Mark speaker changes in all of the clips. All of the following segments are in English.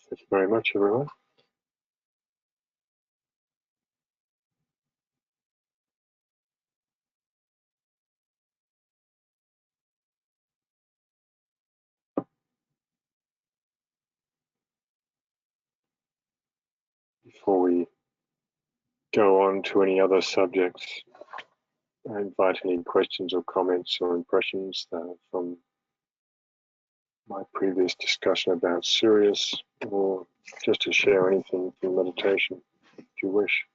Speaker 1: Thank you very much, everyone. Before we go on to any other subjects, I invite any questions or comments or impressions from my previous discussion about Sirius, or just to share anything from meditation, if you wish.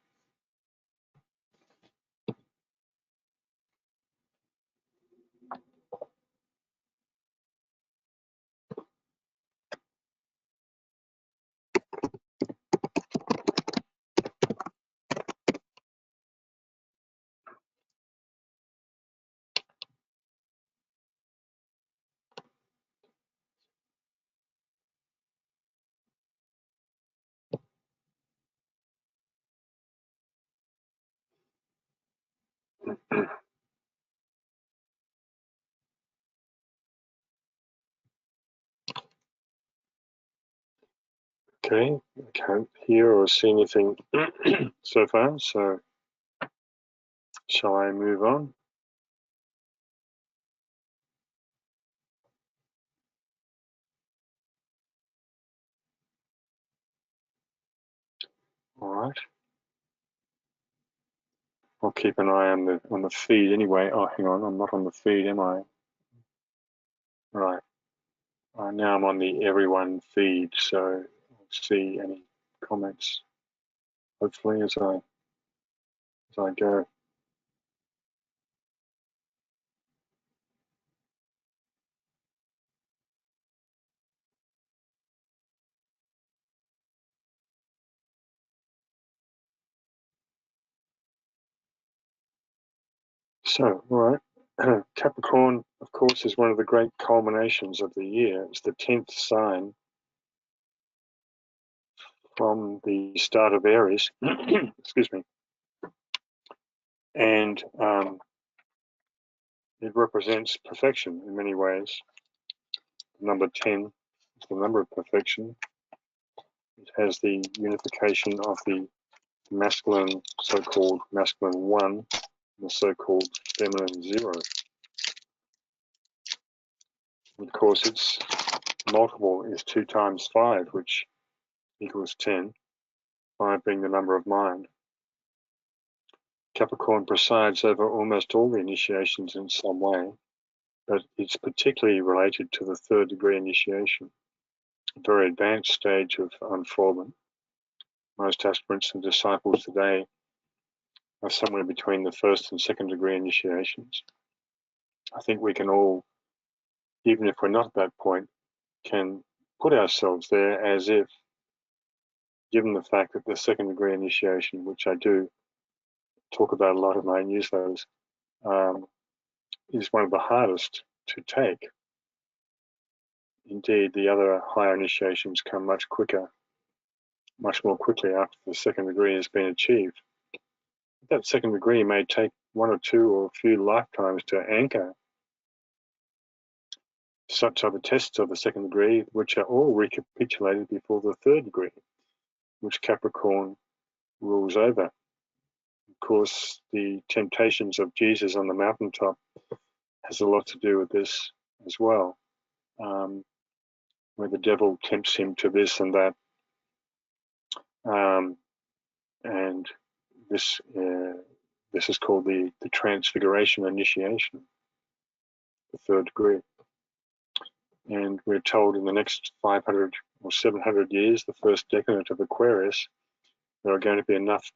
Speaker 1: Okay, I can't hear or see anything so far, so shall I move on? All right. I'll keep an eye on the feed anyway. Oh, hang on, I'm not on the feed, am I? Right. Now I'm on the everyone feed, so I'll see any comments, hopefully, as I go. So, all right. Capricorn, of course, is one of the great culminations of the year. It's the 10th sign from the start of Aries. Excuse me. And it represents perfection in many ways. Number 10 is the number of perfection. It has the unification of the masculine, so-called masculine 1, and the so-called feminine 0. Of course, its multiple is 2 times 5, which equals 10, 5 being the number of mind. Capricorn presides over almost all the initiations in some way, but it's particularly related to the 3rd degree initiation, a very advanced stage of unfoldment. Most aspirants and disciples today are somewhere between the 1st and 2nd degree initiations. I think we can all, even if we're not at that point, can put ourselves there as if, given the fact that the 2nd degree initiation, which I do talk about a lot in my newsletters, is one of the hardest to take. Indeed, the other higher initiations come much quicker, much more quickly after the 2nd degree has been achieved. That 2nd degree may take 1 or 2 or a few lifetimes to anchor. Such are the tests of the 2nd degree, which are all recapitulated before the 3rd degree, which Capricorn rules over. Of course, the temptations of Jesus on the mountaintop has a lot to do with this as well, where the devil tempts him to this and that, and this is called the Transfiguration initiation, the 3rd degree. And we're told in the next 500 or 700 years, the first decade of Aquarius, there are going to be enough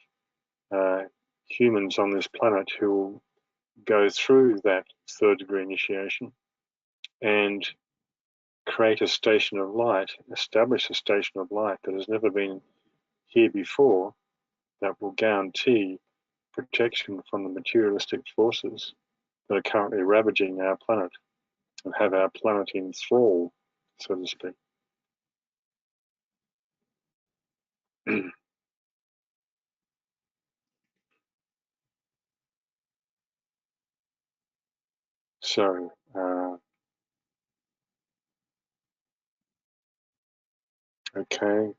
Speaker 1: humans on this planet who will go through that 3rd degree initiation and create a station of light, establish a station of light that has never been here before, that will guarantee protection from the materialistic forces that are currently ravaging our planet and have our planet in thrall, so to speak. So, Okay,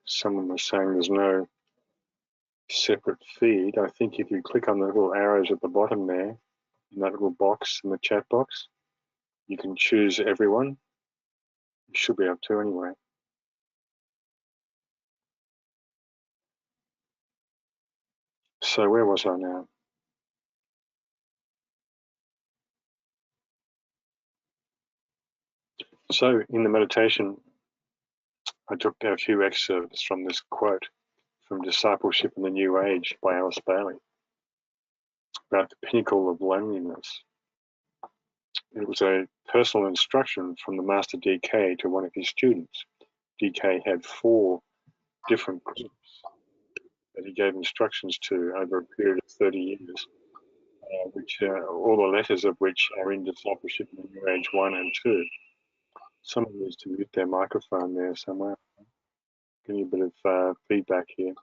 Speaker 1: someone was saying there's no separate feed. I think if you click on the little arrows at the bottom there, in that little box in the chat box, you can choose everyone. You should be able to anyway. So where was I now? So in the meditation, I took a few excerpts from this quote from Discipleship in the New Age by Alice Bailey about the pinnacle of loneliness. It was a personal instruction from the Master DK to one of his students. DK had 4 different groups that he gave instructions to over a period of 30 years, which all the letters of which are in Discipleship in the New Age 1 and 2. Someone needs to mute their microphone there somewhere. Give me a bit of feedback here.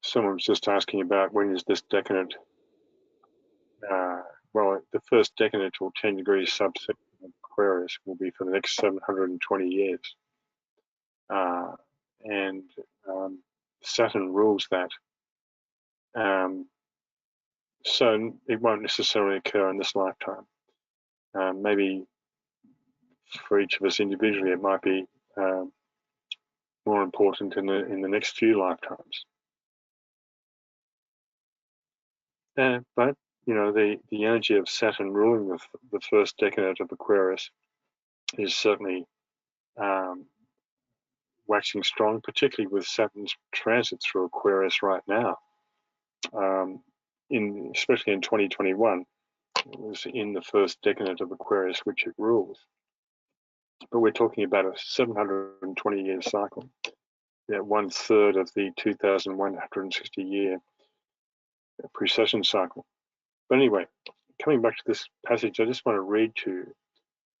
Speaker 1: Someone was just asking about when is this decadent. Well, the first decadent or 10 degrees subsection of Aquarius will be for the next 720 years. And Saturn rules that. So it won't necessarily occur in this lifetime. Maybe for each of us individually, it might be more important in the next few lifetimes. But you know, the energy of Saturn ruling the first decade of Aquarius is certainly waxing strong, particularly with Saturn's transit through Aquarius right now. Especially in 2021, it was in the first decade of Aquarius, which it rules. But we're talking about a 720-year cycle, 1/3 of the 2,160-year precession cycle. But anyway, coming back to this passage, I just want to read to you.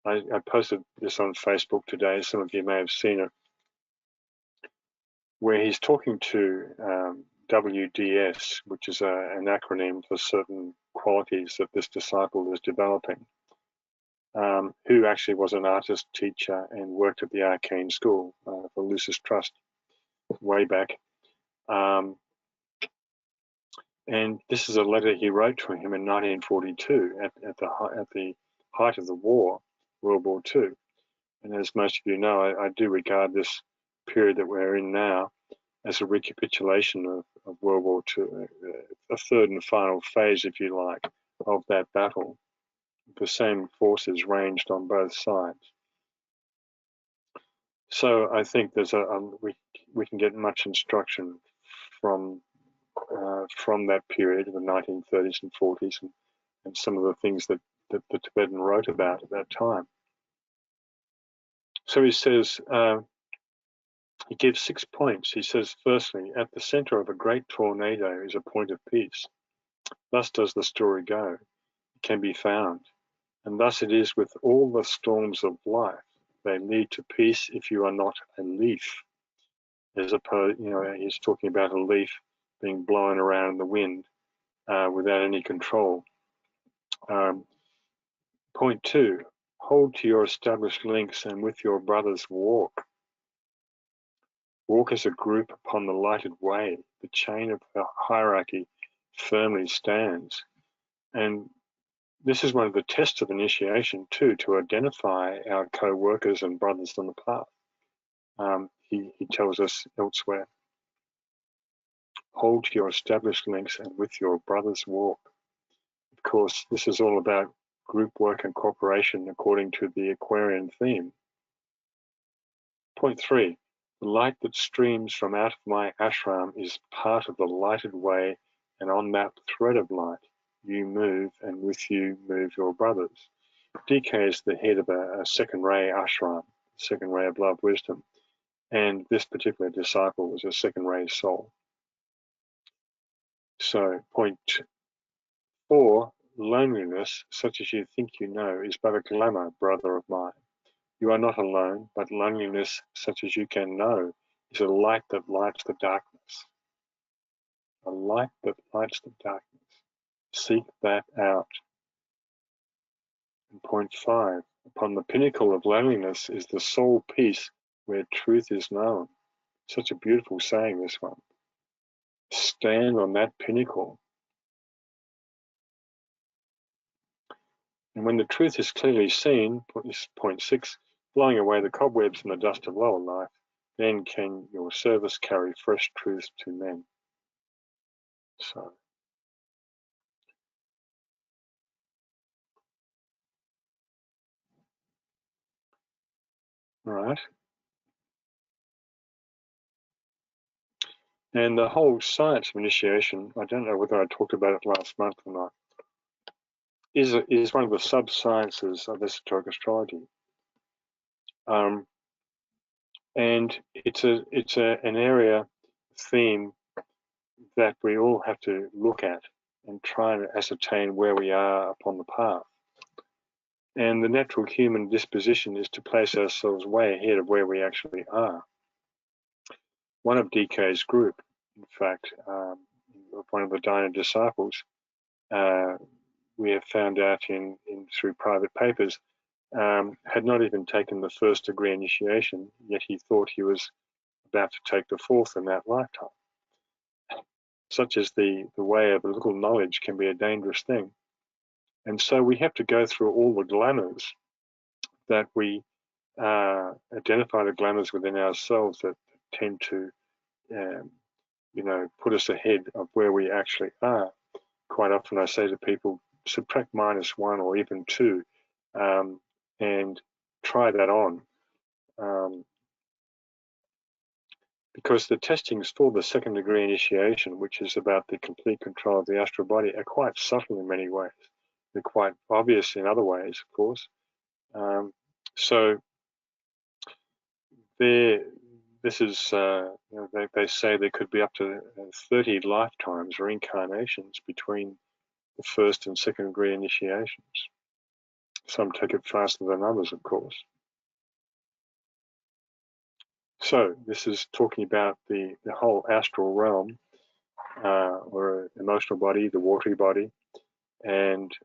Speaker 1: I posted this on Facebook today. Some of you may have seen it, where he's talking to WDS, which is an acronym for certain qualities that this disciple is developing, who actually was an artist teacher and worked at the Arcane School for Lucis Trust way back. And this is a letter he wrote to him in 1942 at the height of the war, World War II. And as most of you know, I do regard this period that we're in now as a recapitulation of World War II, a third and final phase, if you like, of that battle. The same forces ranged on both sides. So I think there's we can get much instruction from that period of the 1930s and 40s and some of the things that the Tibetan wrote about at that time. So he says, he gives 6 points. He says, firstly, at the center of a great tornado is a point of peace. Thus does the story go. It can be found. And thus it is with all the storms of life. They lead to peace if you are not a leaf. As opposed, you know, he's talking about a leaf being blown around in the wind without any control. Point 2, hold to your established links and with your brothers walk. Walk as a group upon the lighted way. The chain of the hierarchy firmly stands. And this is one of the tests of initiation too, to identify our co-workers and brothers on the path. He tells us elsewhere, hold to your established links and with your brothers walk. Of course, this is all about group work and cooperation according to the Aquarian theme. Point 3, the light that streams from out of my ashram is part of the lighted way, and on that thread of light you move, and with you move your brothers. DK is the head of a second ray ashram, second ray of love wisdom, and this particular disciple was a second ray soul. So point 4, loneliness, such as you think you know, is but a glamour, brother of mine. You are not alone, but loneliness, such as you can know, is a light that lights the darkness. A light that lights the darkness. Seek that out. And point 5, upon the pinnacle of loneliness is the sole peace where truth is known. Such a beautiful saying, this one. Stand on that pinnacle. And when the truth is clearly seen, point 6, blowing away the cobwebs and the dust of lower life, then can your service carry fresh truth to men. So, all right. And the whole science of initiation, I don't know whether I talked about it last month or not, is one of the sub-sciences of esoteric astrology. And it's an area theme that we all have to look at and try and ascertain where we are upon the path. And the natural human disposition is to place ourselves way ahead of where we actually are. One of DK's group, in fact, one of the Diner disciples, we have found out through private papers, had not even taken the first degree initiation, yet he thought he was about to take the fourth in that lifetime. Such as the way of a little knowledge can be a dangerous thing. And so we have to go through all the glamours that we identify, the glamours within ourselves that tend to, put us ahead of where we actually are. Quite often I say to people, subtract -1 or even 2 and try that on. Because the testings for the second degree initiation, which is about the complete control of the astral body, are quite subtle in many ways. They're quite obvious in other ways, of course. So this is, they say there could be up to 30 lifetimes or incarnations between the first and second degree initiations. Some take it faster than others, of course. So this is talking about the whole astral realm, or emotional body, the watery body, and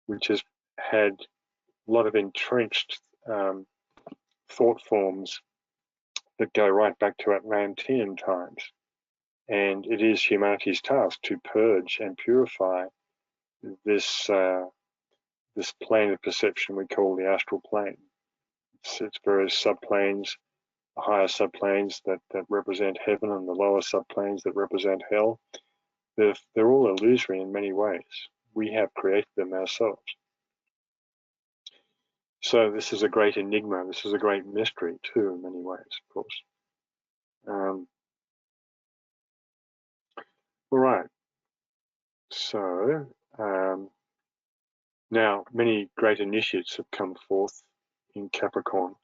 Speaker 1: which has had a lot of entrenched thought forms that go right back to Atlantean times. And it is humanity's task to purge and purify this plane of perception we call the astral plane. It's various subplanes, higher subplanes that represent heaven and the lower subplanes that represent hell. They're all illusory in many ways. We have created them ourselves. So this is a great enigma. This is a great mystery too, in many ways, of course. All right. So now many great initiates have come forth in Capricorn.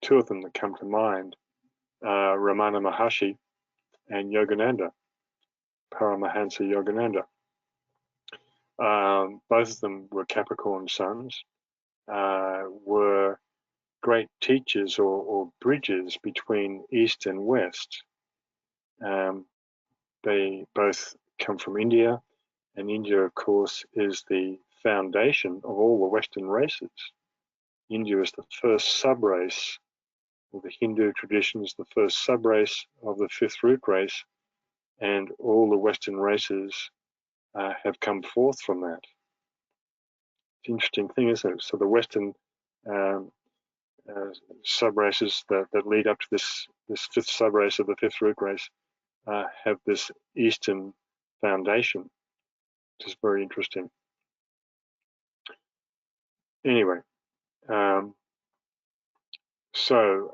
Speaker 1: 2 of them that come to mind are Ramana Maharshi and Yogananda, Paramahansa Yogananda. Both of them were Capricorn suns, were great teachers or bridges between East and West. They both come from India, and India, of course, is the foundation of all the Western races. India is the first sub-race of the Hindu traditions, the first sub-race of the 5th root race, and all the Western races have come forth from that. It's an interesting thing, isn't it? So the Western sub-races that lead up to this 5th sub-race of the 5th root race have this Eastern foundation, which is very interesting. Anyway, so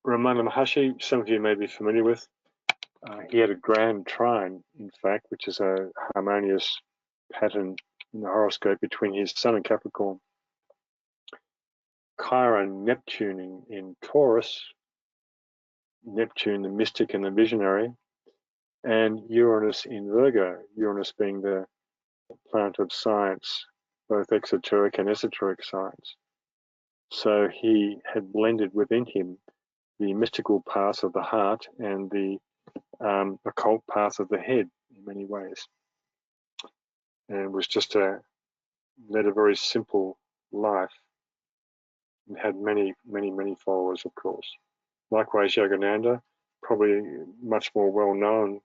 Speaker 1: Ramana Maharshi, some of you may be familiar with. He had a grand trine, in fact, which is a harmonious pattern in the horoscope between his Sun and Capricorn, Chiron Neptune in Taurus, Neptune the mystic and the visionary, and Uranus in Virgo, Uranus being the planet of science, both exoteric and esoteric science. So he had blended within him the mystical path of the heart and the occult path of the head, in many ways, and was just led a very simple life and had many followers, of course. Likewise, Yogananda, probably much more well known,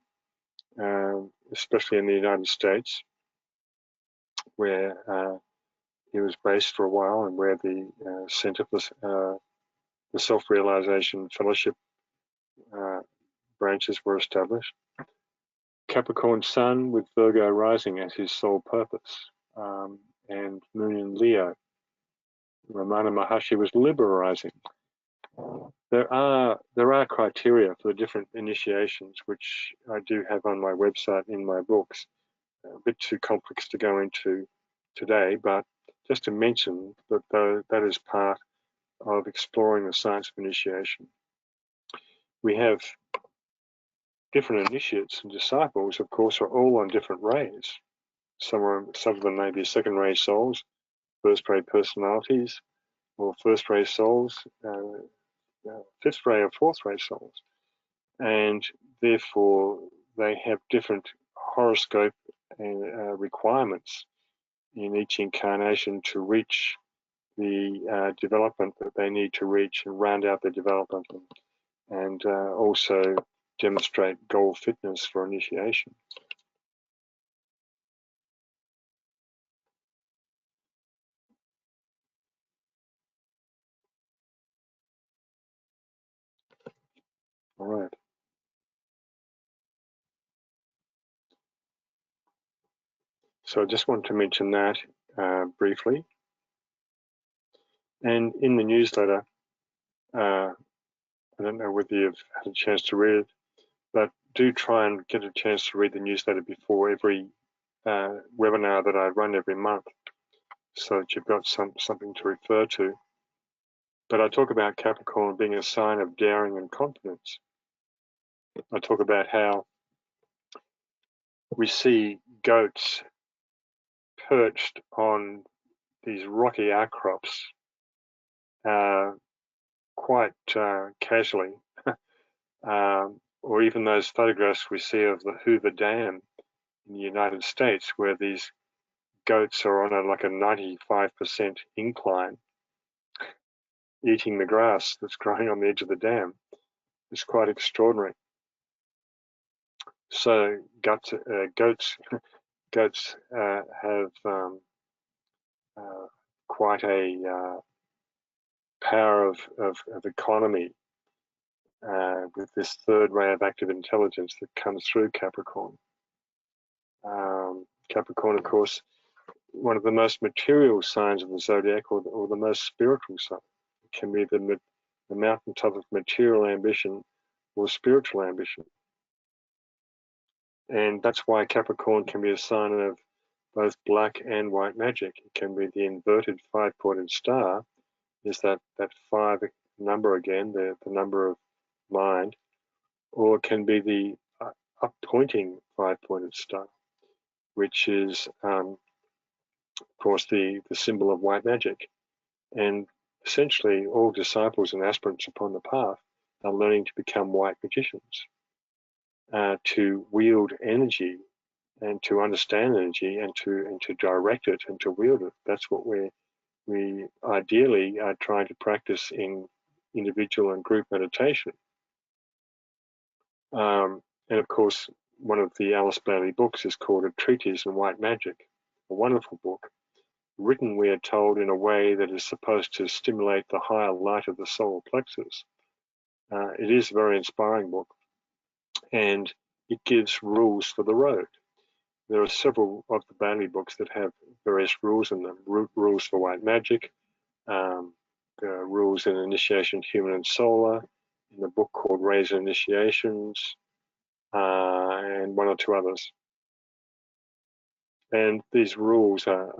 Speaker 1: especially in the United States, where he was based for a while, and where the Center for the Self-Realization Fellowship branches were established. Capricorn Sun with Virgo rising as his sole purpose, and Moon in Leo. Ramana Maharshi was Libra rising. There are criteria for the different initiations, which I do have on my website in my books. A bit too complex to go into today, but just to mention that that is part of exploring the science of initiation. We have different initiates and disciples, of course, are all on different rays. Some of them may be second ray souls, first ray personalities, or first ray souls, fifth ray or fourth ray souls. And therefore, they have different horoscope and requirements in each incarnation to reach the development that they need to reach and round out their development, and also demonstrate goal fitness for initiation. All right. So I just want to mention that briefly. And in the newsletter, I don't know whether you've had a chance to read it, but do try and get a chance to read the newsletter before every webinar that I run every month, so that you've got something to refer to. But I talk about Capricorn being a sign of daring and confidence. I talk about how we see goats perched on these rocky outcrops quite casually, or even those photographs we see of the Hoover Dam in the United States, where these goats are on like a 95% incline, eating the grass that's growing on the edge of the dam. It's quite extraordinary. So goats have quite a power of economy with this third ray of active intelligence that comes through Capricorn. Capricorn, of course, one of the most material signs of the zodiac, or the most spiritual sign. It can be the mountaintop of material ambition or spiritual ambition. And that's why Capricorn can be a sign of both black and white magic. It can be the inverted five-pointed star, is that 5 number again, the number of mind, or it can be the up-pointing five-pointed star, which is, of course, the symbol of white magic. And essentially, all disciples and aspirants upon the path are learning to become white magicians, to wield energy and to understand energy and to direct it and to wield it. That's what we ideally are trying to practice in individual and group meditation. And of course, one of the Alice Bailey books is called A Treatise on White Magic, a wonderful book, written, we are told, in a way that is supposed to stimulate the higher light of the solar plexus. It is a very inspiring book, and it gives rules for the road. There are several of the Bailey books that have various rules in them. Rules for white magic, rules in initiation, human and solar, in a book called Razor Initiations, and one or two others. And these rules are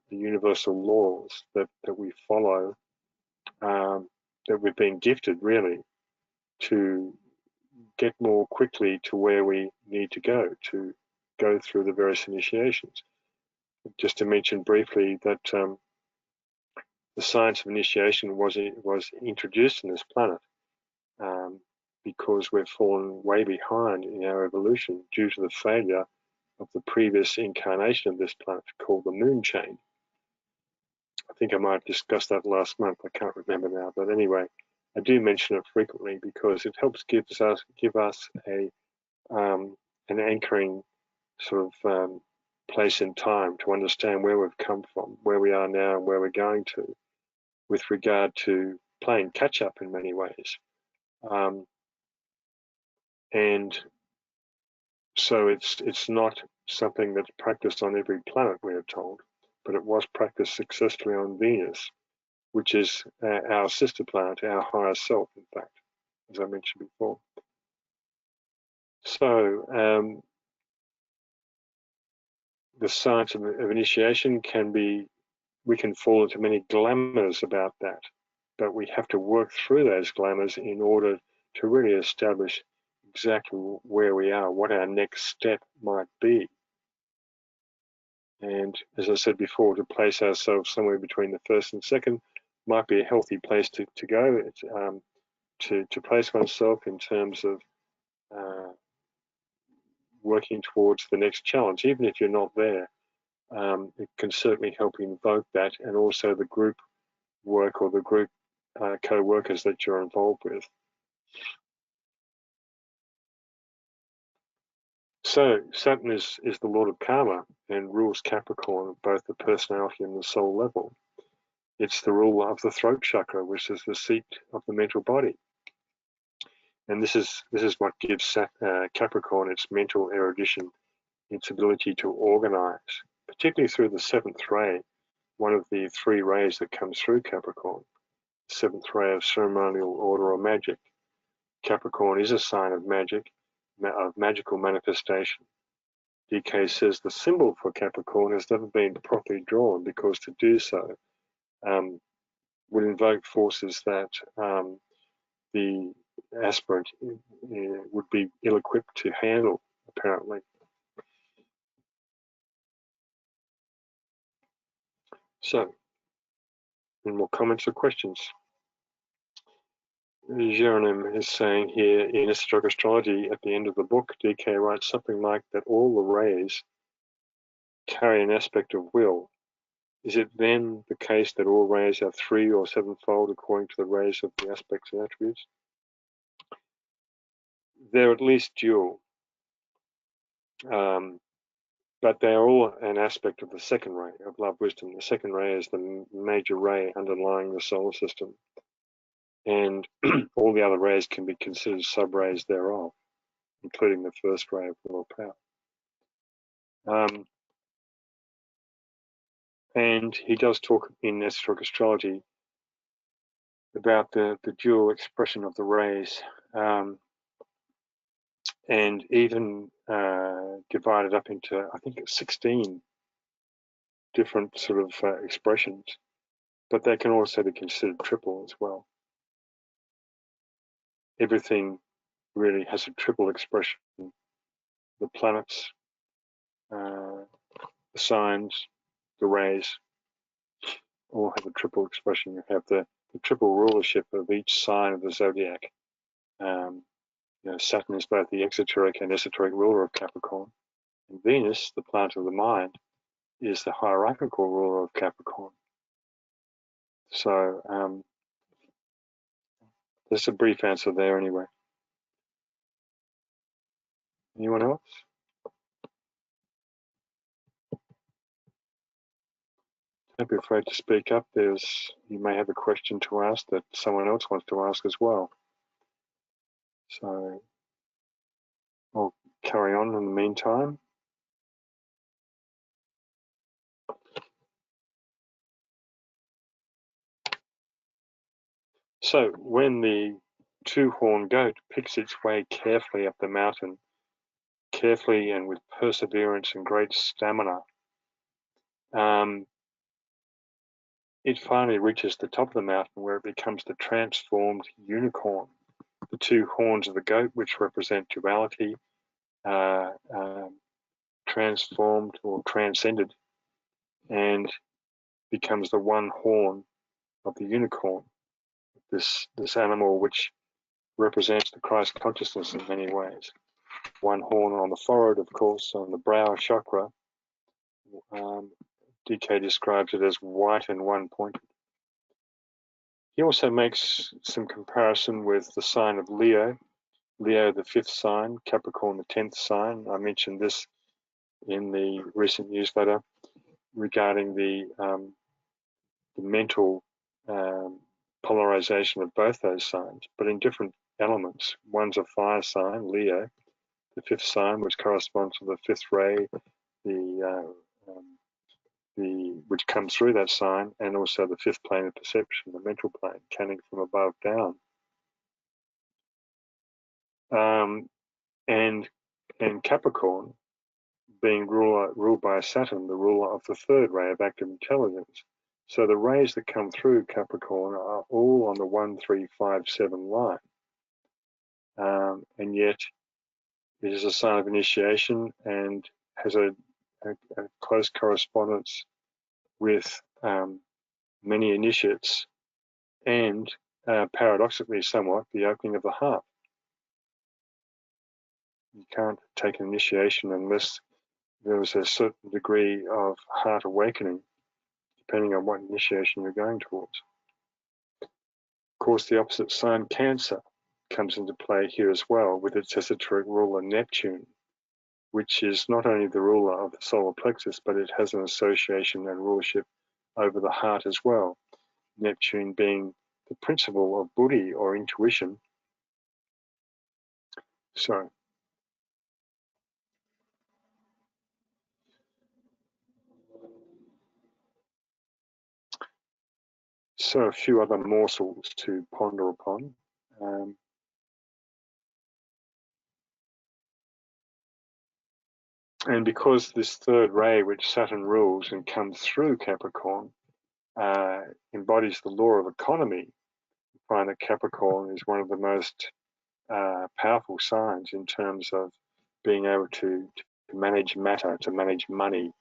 Speaker 1: the universal laws that we follow, that we've been gifted, really, to get more quickly to where we need to go through the various initiations. Just to mention briefly that the science of initiation was introduced on this planet because we've fallen way behind in our evolution due to the failure of the previous incarnation of this planet called the moon chain. I think I might have discussed that last month. I can't remember now, but anyway, I do mention it frequently because it helps give us an anchoring sort of place in time to understand where we've come from, where we are now, and where we're going to, with regard to playing catch up in many ways. And so it's not something that's practiced on every planet, we are told, but it was practiced successfully on Venus, which is our sister planet, our higher self, in fact, as I mentioned before. So the science of initiation can be, we can fall into many glamours about that, but we have to work through those glamours in order to really establish exactly where we are, what our next step might be. And as I said before, to place ourselves somewhere between the first and second might be a healthy place to go. It's, to place oneself in terms of working towards the next challenge, even if you're not there. It can certainly help invoke that, and also the group work or the group co-workers that you're involved with. So Saturn is the Lord of Karma and rules Capricorn at both the personality and the soul level. It's the ruler of the throat chakra, which is the seat of the mental body. And this is what gives Capricorn its mental erudition, its ability to organize, particularly through the seventh ray, one of the three rays that comes through Capricorn, the seventh ray of ceremonial order or magic. Capricorn is a sign of magic, of magical manifestation. DK says the symbol for Capricorn has never been properly drawn because to do so would invoke forces that the aspirant would be ill-equipped to handle, apparently. So, any more comments or questions? Jeronim is saying here in Esoteric Astrology at the end of the book, DK writes something like that all the rays carry an aspect of will. Is it then the case that all rays are three or sevenfold according to the rays of the aspects and attributes? They're at least dual, but they are all an aspect of the second ray of love wisdom. The second ray is the major ray underlying the solar system, and all the other rays can be considered sub-rays thereof, including the first ray of will or power. And he does talk in Esoteric Astrology about the dual expression of the rays, and even divided up into, I think it's 16 different sort of expressions, but they can also be considered triple as well. Everything really has a triple expression. The planets, the signs, the rays, all have a triple expression. You have the triple rulership of each sign of the zodiac. Saturn is both the exoteric and esoteric ruler of Capricorn. And Venus, the planet of the mind, is the hierarchical ruler of Capricorn. So there's a brief answer there anyway. Anyone else? Don't be afraid to speak up. You may have a question to ask that someone else wants to ask as well. So I'll carry on in the meantime. So when the two-horned goat picks its way carefully up the mountain, carefully and with perseverance and great stamina, it finally reaches the top of the mountain where it becomes the transformed unicorn. The two horns of the goat, which represent duality, transformed or transcended, and becomes the one horn of the unicorn. This animal which represents the Christ consciousness in many ways. One horn on the forehead, of course, on the brow chakra. DK describes it as white and one-pointed. He also makes some comparison with the sign of Leo. Leo, the 5th sign, Capricorn, the 10th sign. I mentioned this in the recent newsletter regarding the mental polarization of both those signs, but in different elements. One's a fire sign, Leo, the 5th sign, which corresponds to the 5th ray, which comes through that sign, and also the 5th plane of perception, the mental plane, canning from above down. And Capricorn, being ruled by Saturn, the ruler of the 3rd ray of active intelligence. So the rays that come through Capricorn are all on the 1, 3, 5, 7 line. And yet it is a sign of initiation and has a close correspondence with many initiates and paradoxically somewhat the opening of the heart. You can't take an initiation unless there was a certain degree of heart awakening, depending on what initiation you're going towards. Of course, the opposite sign, Cancer, comes into play here as well with its esoteric ruler, Neptune, which is not only the ruler of the solar plexus, but it has an association and rulership over the heart as well. Neptune being the principle of buddhi or intuition. So a few other morsels to ponder upon. And because this 3rd ray, which Saturn rules and comes through Capricorn, embodies the law of economy, you find that Capricorn is one of the most powerful signs in terms of being able to manage matter, to manage money.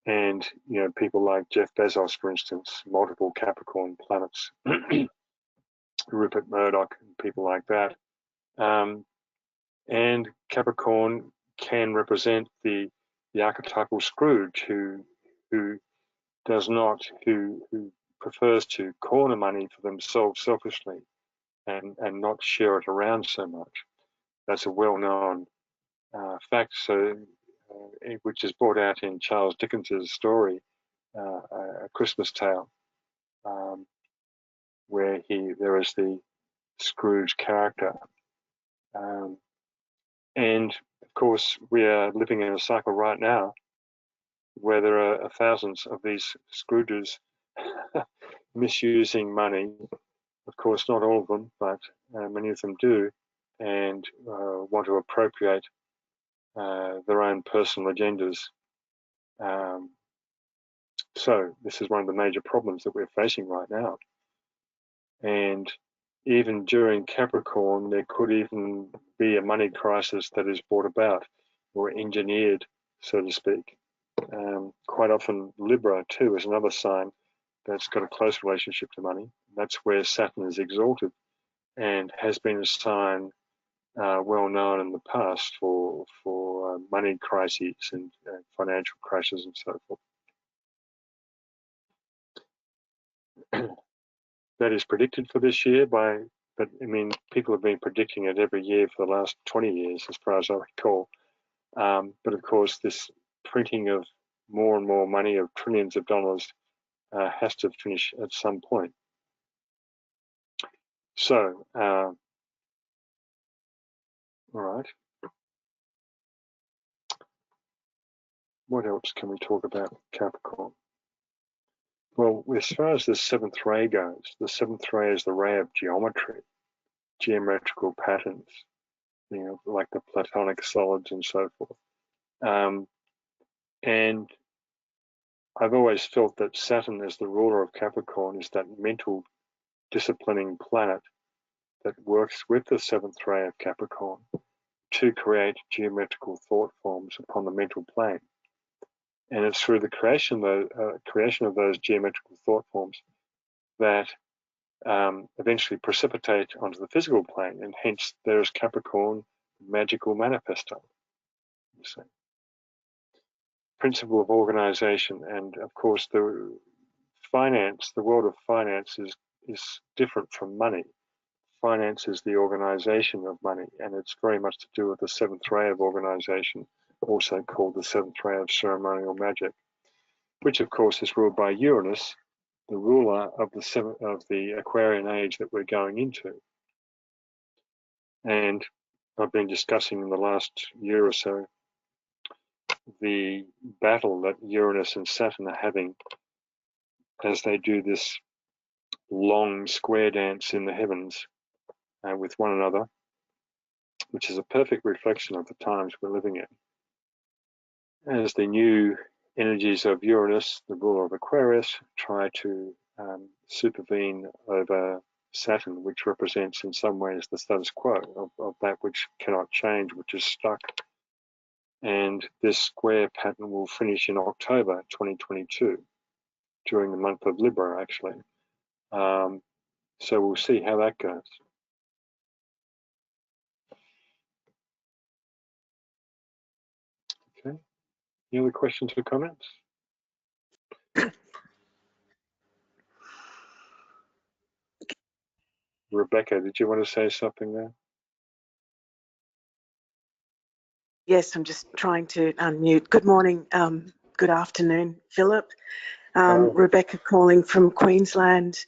Speaker 1: And, you know, people like Jeff Bezos, for instance, multiple Capricorn planets, Rupert Murdoch, and people like that. And Capricorn can represent the archetypal Scrooge who prefers to corner money for themselves selfishly and not share it around so much. That's a well-known fact, which is brought out in Charles Dickens's story, A Christmas Tale, where there is the Scrooge character. And of course, we are living in a cycle right now where there are thousands of these Scrooges misusing money. Of course, not all of them, but many of them do, and want to appropriate their own personal agendas. So this is one of the major problems that we're facing right now. And even during Capricorn, there could even be a money crisis that is brought about or engineered, so to speak. Quite often Libra too is another sign that's got a close relationship to money. That's where Saturn is exalted and has been a sign well known in the past for money crises and financial crashes and so forth. That is predicted for this year but I mean, people have been predicting it every year for the last 20 years, as far as I recall. But of course, this printing of more and more money, of trillions of dollars, has to finish at some point. So, all right. What else can we talk about Capricorn? Well, as far as the 7th ray goes, the 7th ray is the ray of geometry, geometrical patterns, you know, like the Platonic solids and so forth. And I've always felt that Saturn, as the ruler of Capricorn, is that mental disciplining planet that works with the 7th ray of Capricorn to create geometrical thought forms upon the mental plane. And it's through the creation of those geometrical thought forms that eventually precipitate onto the physical plane, and hence there is Capricorn, magical manifesto. You see. Principle of organization, and of course the finance, the world of finance is different from money. Finance is the organization of money, and it's very much to do with the seventh ray of organization, also called the seventh ray of ceremonial magic, which of course is ruled by Uranus, the ruler of the Aquarian age that we're going into. And I've been discussing in the last year or so the battle that Uranus and Saturn are having as they do this long square dance in the heavens with one another, which is a perfect reflection of the times we're living in. As the new energies of Uranus, the ruler of Aquarius, try to supervene over Saturn, which represents in some ways the status quo of that which cannot change, which is stuck. And this square pattern will finish in October 2022, during the month of Libra, actually. So we'll see how that goes. Okay. Any other questions or comments? Rebecca, did you want to say something there?
Speaker 2: Yes, I'm just trying to unmute. Good morning, good afternoon, Philip. Rebecca calling from Queensland,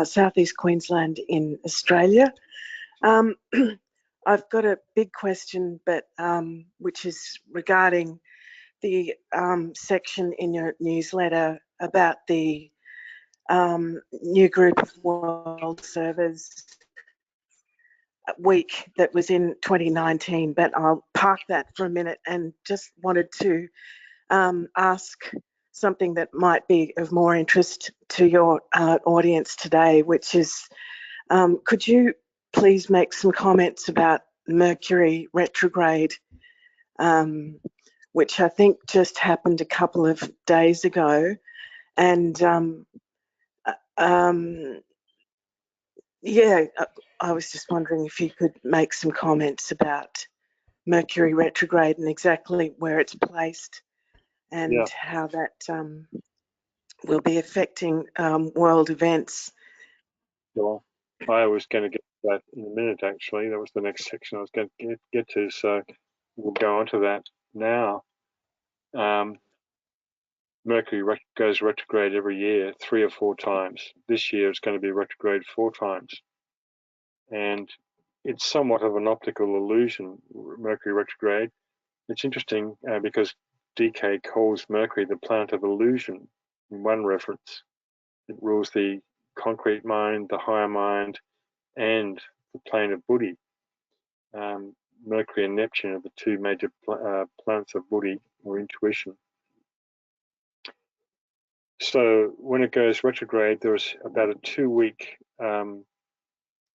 Speaker 2: southeast Queensland in Australia. I've got a big question, but which is regarding the section in your newsletter about the new group of world servers week that was in 2019, but I'll park that for a minute and just wanted to ask something that might be of more interest to your audience today, which is, could you please make some comments about Mercury retrograde, which I think just happened a couple of days ago, and yeah, I was just wondering if you could make some comments about Mercury retrograde and exactly where it's placed and how that will be affecting world events.
Speaker 1: Well, I was going to get to that in a minute, actually. That was the next section I was going to get to, so we'll go on to that now. Mercury goes retrograde every year, 3 or 4 times. This year it's going to be retrograde 4 times. And it's somewhat of an optical illusion, Mercury retrograde. It's interesting because DK calls Mercury the planet of illusion in one reference. It rules the concrete mind, the higher mind, and the plane of Buddhi. Mercury and Neptune are the 2 major planets of Buddhi, or intuition. So when it goes retrograde, there's about a 2-week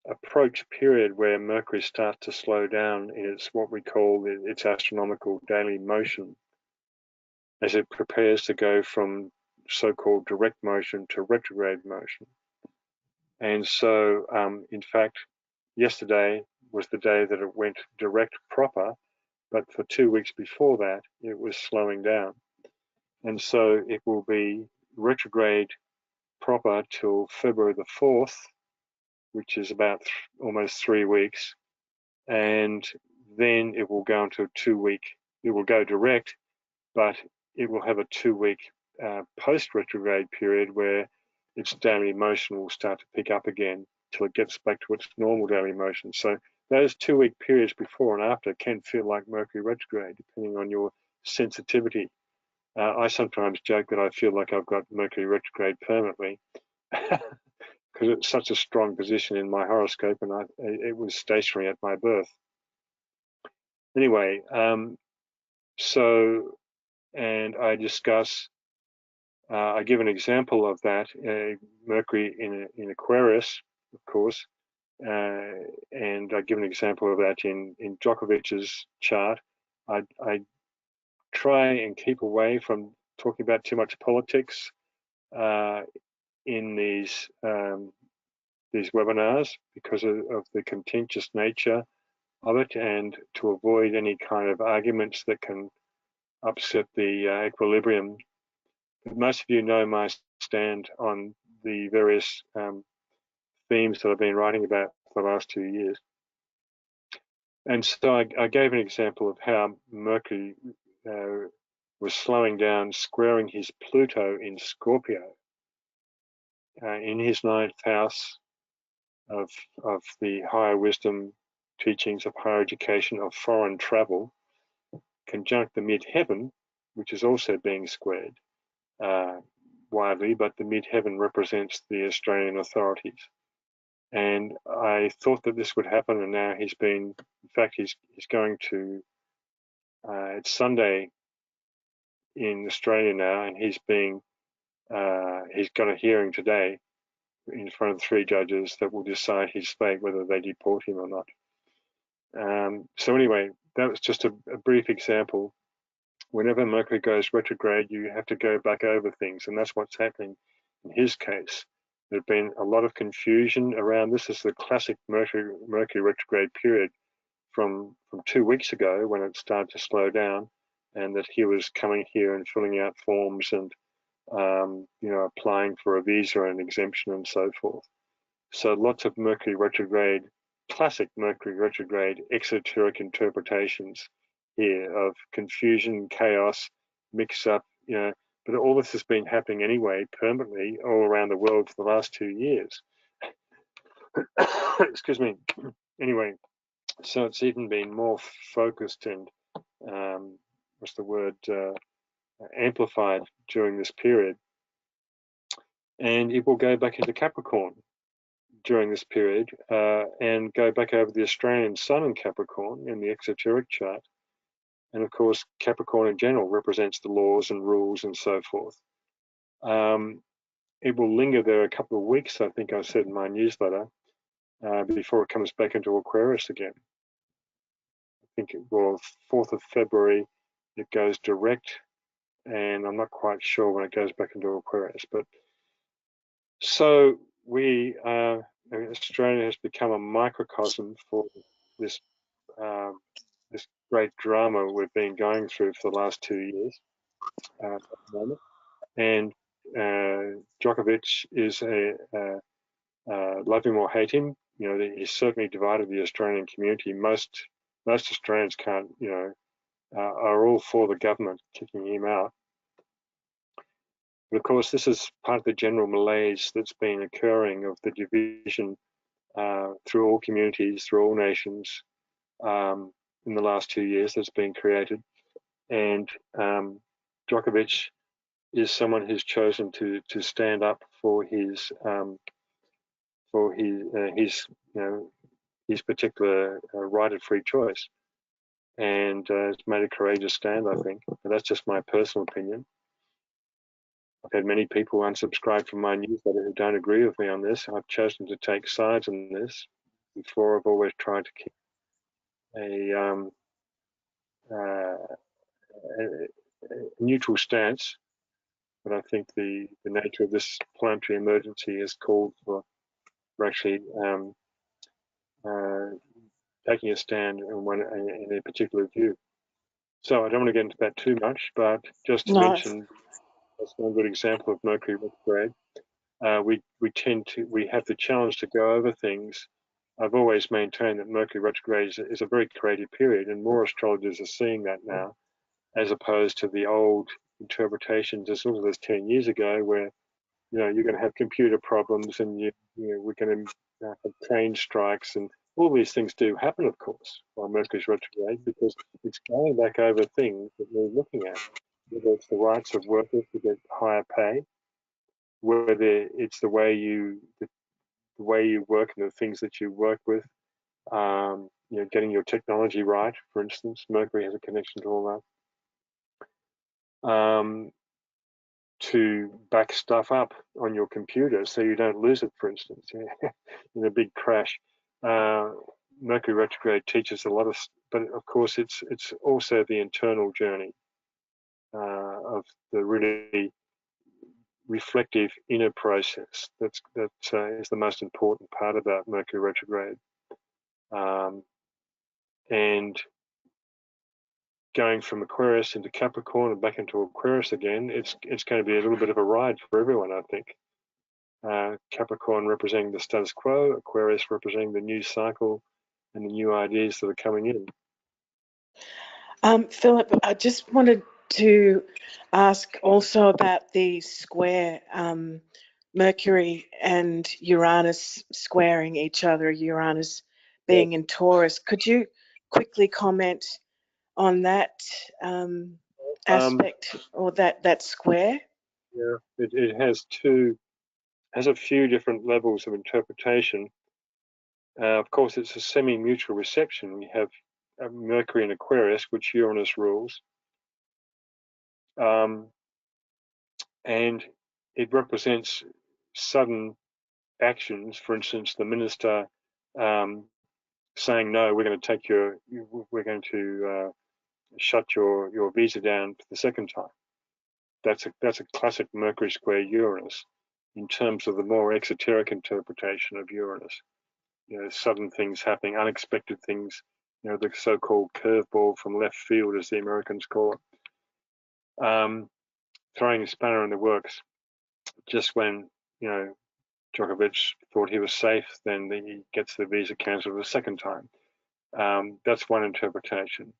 Speaker 1: approach period where Mercury starts to slow down in its what we call its astronomical daily motion, as it prepares to go from so-called direct motion to retrograde motion. And so, in fact, yesterday was the day that it went direct proper, but for 2 weeks before that, it was slowing down. And so it will be retrograde proper till February the 4th, which is about almost 3 weeks. And then it will go into a 2-week, it will go direct, but it will have a 2-week post-retrograde period where its daily motion will start to pick up again till it gets back to its normal daily motion. So those 2-week periods before and after can feel like Mercury retrograde, depending on your sensitivity. I sometimes joke that I feel like I've got Mercury retrograde permanently because it's such a strong position in my horoscope, and it was stationary at my birth. Anyway, and I discuss, I give an example of that, Mercury in Aquarius, of course, and I give an example of that in Djokovic's chart. I try and keep away from talking about too much politics in these these webinars because of the contentious nature of it, and to avoid any kind of arguments that can upset the equilibrium. But most of you know my stand on the various themes that I've been writing about for the last 2 years. And so I gave an example of how Mercury was slowing down, squaring his Pluto in Scorpio in his 9th house of the higher wisdom, teachings of higher education, of foreign travel, conjunct the midheaven, which is also being squared widely, but the midheaven represents the Australian authorities. And I thought that this would happen, and now he's going to, it's Sunday in Australia now, and he's got a hearing today in front of 3 judges that will decide his fate, whether they deport him or not. So anyway, that was just a brief example. Whenever Mercury goes retrograde, you have to go back over things, and that's what's happening in his case. There's been a lot of confusion around this. Is the classic Mercury retrograde period from 2 weeks ago, when it started to slow down, and that he was coming here and filling out forms and applying for a visa and exemption and so forth. So lots of Mercury retrograde, classic Mercury retrograde exoteric interpretations here of confusion, chaos, mix up, but all this has been happening anyway, permanently, all around the world for the last 2 years. Excuse me. Anyway, so it's even been more focused and, amplified during this period. And it will go back into Capricorn during this period and go back over the Australian Sun in Capricorn in the exoteric chart. And of course, Capricorn in general represents the laws and rules and so forth. It will linger there a couple of weeks, I think I said in my newsletter, before it comes back into Aquarius again. I think it will, 4th of February, it goes direct, and I'm not quite sure when it goes back into Aquarius. But so Australia has become a microcosm for this this great drama we've been going through for the last 2 years at the moment. And Djokovic is love him or hate him, he's certainly divided the Australian community. Most Australians can't, are all for the government kicking him out. But of course, this is part of the general malaise that's been occurring of the division through all communities, through all nations in the last 2 years that's been created. And Djokovic is someone who's chosen to stand up for his particular right of free choice, and has made a courageous stand, I think. But that's just my personal opinion. I've had many people unsubscribe from my newsletter who don't agree with me on this. I've chosen to take sides on this. Before, I've always tried to keep a neutral stance, but I think the nature of this planetary emergency has called for actually taking a stand in a particular view. So I don't want to get into that too much, but just to mention, that's one good example of Mercury retrograde. We have the challenge to go over things. I've always maintained that Mercury retrograde is a very creative period, and more astrologers are seeing that now, as opposed to the old interpretations as little as 10 years ago, where you're going to have computer problems, and we're going to have train strikes, and all these things do happen, of course, while Mercury's retrograde, because it's going back over things that we're looking at, whether it's the rights of workers to get higher pay, whether it's the way you work and the things that you work with, getting your technology right, for instance. Mercury has a connection to all that. To back stuff up on your computer so you don't lose it, for instance, in a big crash. Mercury retrograde teaches a lot of, but of course it's also the internal journey of the really reflective inner process. That is the most important part about Mercury retrograde. And going from Aquarius into Capricorn and back into Aquarius again, it's going to be a little bit of a ride for everyone, I think. Capricorn representing the status quo, Aquarius representing the new cycle and the new ideas that are coming in.
Speaker 2: Philip, I just wanted to ask also about the square, Mercury and Uranus squaring each other, Uranus being in Taurus. Could you quickly comment on that aspect or that square?
Speaker 1: Yeah, it has a few different levels of interpretation. Of course, it's a semi-mutual reception. We have Mercury in Aquarius, which Uranus rules. And it represents sudden actions. For instance, the minister saying, no, we're going to shut your visa down for the second time. That's a classic Mercury square Uranus in terms of the more exoteric interpretation of Uranus. You know, sudden things happening, unexpected things, you know, the so-called curveball from left field, as the Americans call it. Throwing a spanner in the works just when, you know, Djokovic thought he was safe, then he gets the visa cancelled a second time. That's one interpretation.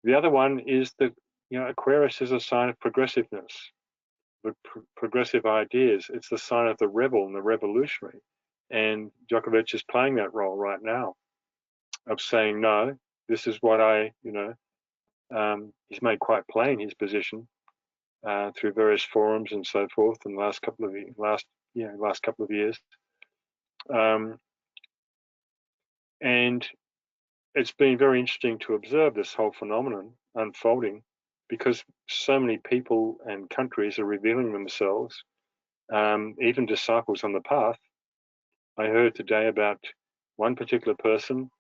Speaker 1: The other one is that, you know, Aquarius is a sign of progressiveness, the progressive ideas. It's the sign of the rebel and the revolutionary. And Djokovic is playing that role right now of saying, no, this is what he's made quite plain his position through various forums and so forth in the last couple of years. And it's been very interesting to observe this whole phenomenon unfolding because so many people and countries are revealing themselves, even disciples on the path. I heard today about one particular person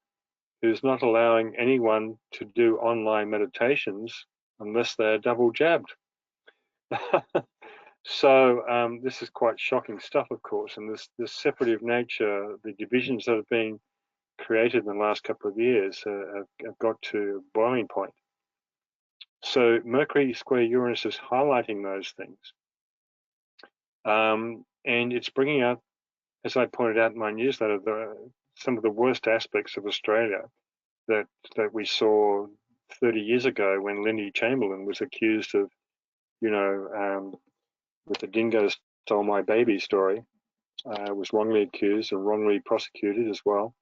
Speaker 1: who's not allowing anyone to do online meditations unless they're double jabbed. So this is quite shocking stuff, of course, and this separative nature, the divisions that have been created in the last couple of years have got to a boiling point. So Mercury square Uranus is highlighting those things. And it's bringing out, as I pointed out in my newsletter, some of the worst aspects of Australia that we saw 30 years ago when Lindy Chamberlain was accused of, with the dingo stole my baby story, was wrongly accused and wrongly prosecuted as well.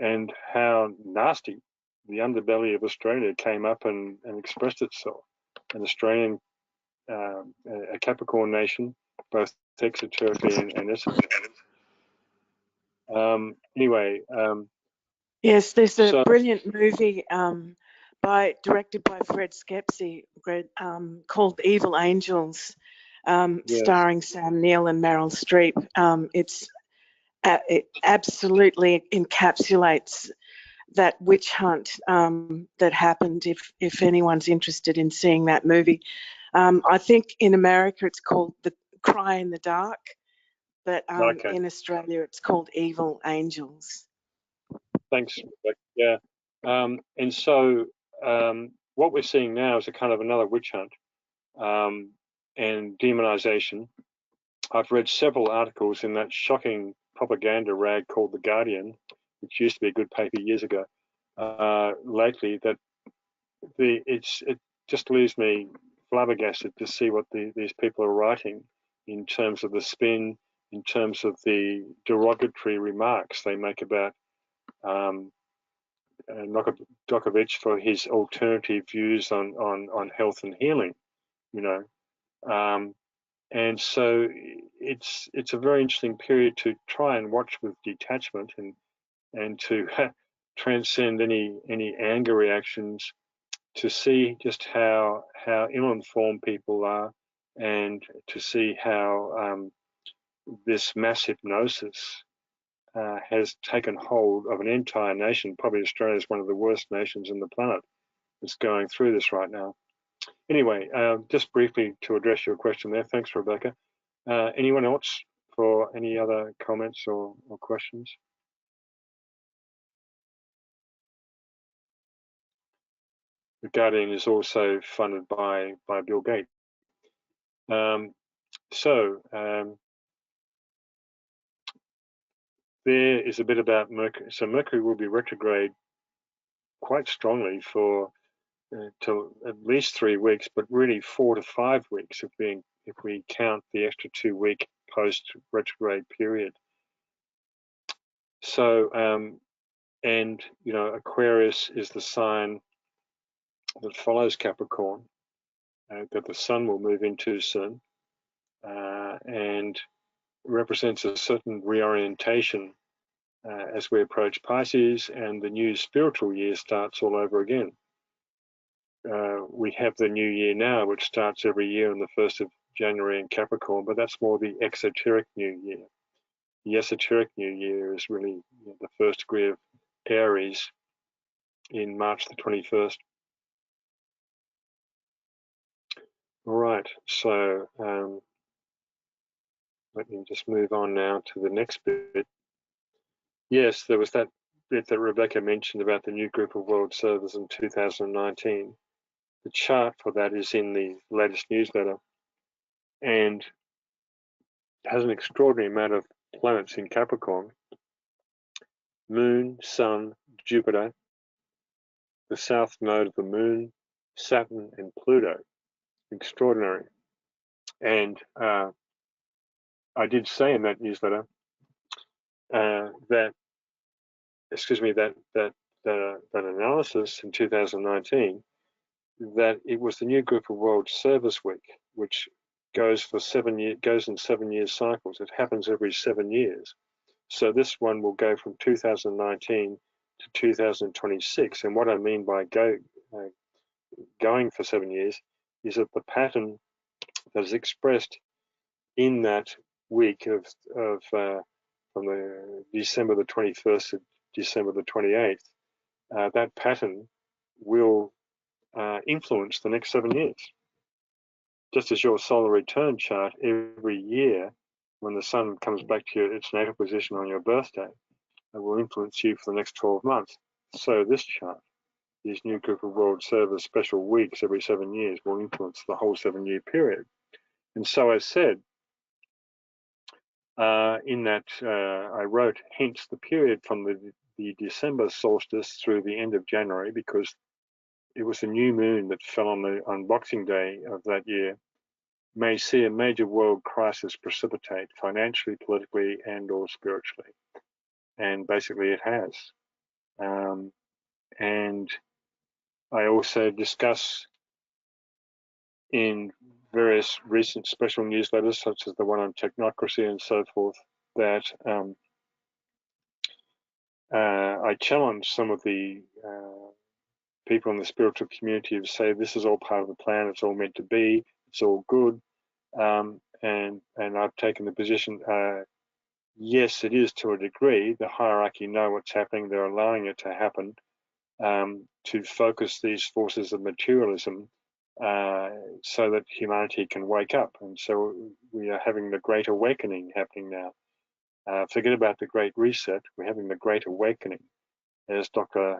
Speaker 1: And how nasty the underbelly of Australia came up and expressed itself. An Australian, a Capricorn nation, both exoteric and esoteric. Anyway.
Speaker 2: Yes, there's a brilliant movie directed by Fred Skepsey called Evil Angels, yes, starring Sam Neill and Meryl Streep. It absolutely encapsulates that witch hunt that happened, if anyone's interested in seeing that movie. I think in America it's called The Cry in the Dark, but okay, in Australia it's called Evil Angels.
Speaker 1: Thanks. Yeah. And so what we're seeing now is a kind of another witch hunt and demonization. I've read several articles in that shocking propaganda rag called The Guardian, which used to be a good paper years ago, lately, that it just leaves me flabbergasted to see what these people are writing in terms of the spin, in terms of the derogatory remarks they make about Djokovic for his alternative views on health and healing, and so it's a very interesting period to try and watch with detachment and to transcend any anger reactions, to see just how ill-informed people are, and to see how this mass hypnosis has taken hold of an entire nation. Probably Australia is one of the worst nations on the planet that's going through this right now. Anyway, just briefly to address your question there. Thanks, Rebecca. Anyone else for any other comments or questions? The Guardian is also funded by Bill Gates. There is a bit about Mercury. So Mercury will be retrograde quite strongly for till at least 3 weeks, but really 4 to 5 weeks if we count the extra 2-week post retrograde period. So and you know, Aquarius is the sign that follows Capricorn, that the Sun will move into soon, and represents a certain reorientation as we approach Pisces, and the new spiritual year starts all over again. We have the new year now, which starts every year on the 1st of January in Capricorn, but that's more the exoteric new year. The esoteric new year is really the first degree of Aries in March the 21st. All right, so let me just move on now to the next bit. Yes, there was that bit that Rebecca mentioned about the new group of world servers in 2019. The chart for that is in the latest newsletter, and has an extraordinary amount of planets in Capricorn. Moon, Sun, Jupiter, the south node of the Moon, Saturn, and Pluto. Extraordinary. And I did say in that newsletter that analysis in 2019, that it was the new group of world service week, which goes for 7 years, goes in 7 year cycles. It happens every 7 years. So this one will go from 2019 to 2026. And what I mean by going for 7 years is that the pattern that is expressed in that week of from the December the 21st to December the 28th, that pattern will influence the next 7 years. Just as your solar return chart every year, when the sun comes back to its natal position on your birthday, it will influence you for the next 12 months. So this chart, these new group of world service special weeks every 7 years, will influence the whole 7 year period. And so I said, in that I wrote, hence the period from the December solstice through the end of January, because it was the new moon that fell on Boxing Day of that year, may see a major world crisis precipitate financially, politically, and or spiritually. And basically it has. And I also discuss in various recent special newsletters, such as the one on technocracy and so forth, that I challenge some of the people in the spiritual community to say this is all part of the plan, it's all meant to be, it's all good. And I've taken the position, yes, it is to a degree. The hierarchy know what's happening, they're allowing it to happen, to focus these forces of materialism so that humanity can wake up. And so we are having the Great Awakening happening now. Forget about the Great Reset, we're having the Great Awakening, as Dr.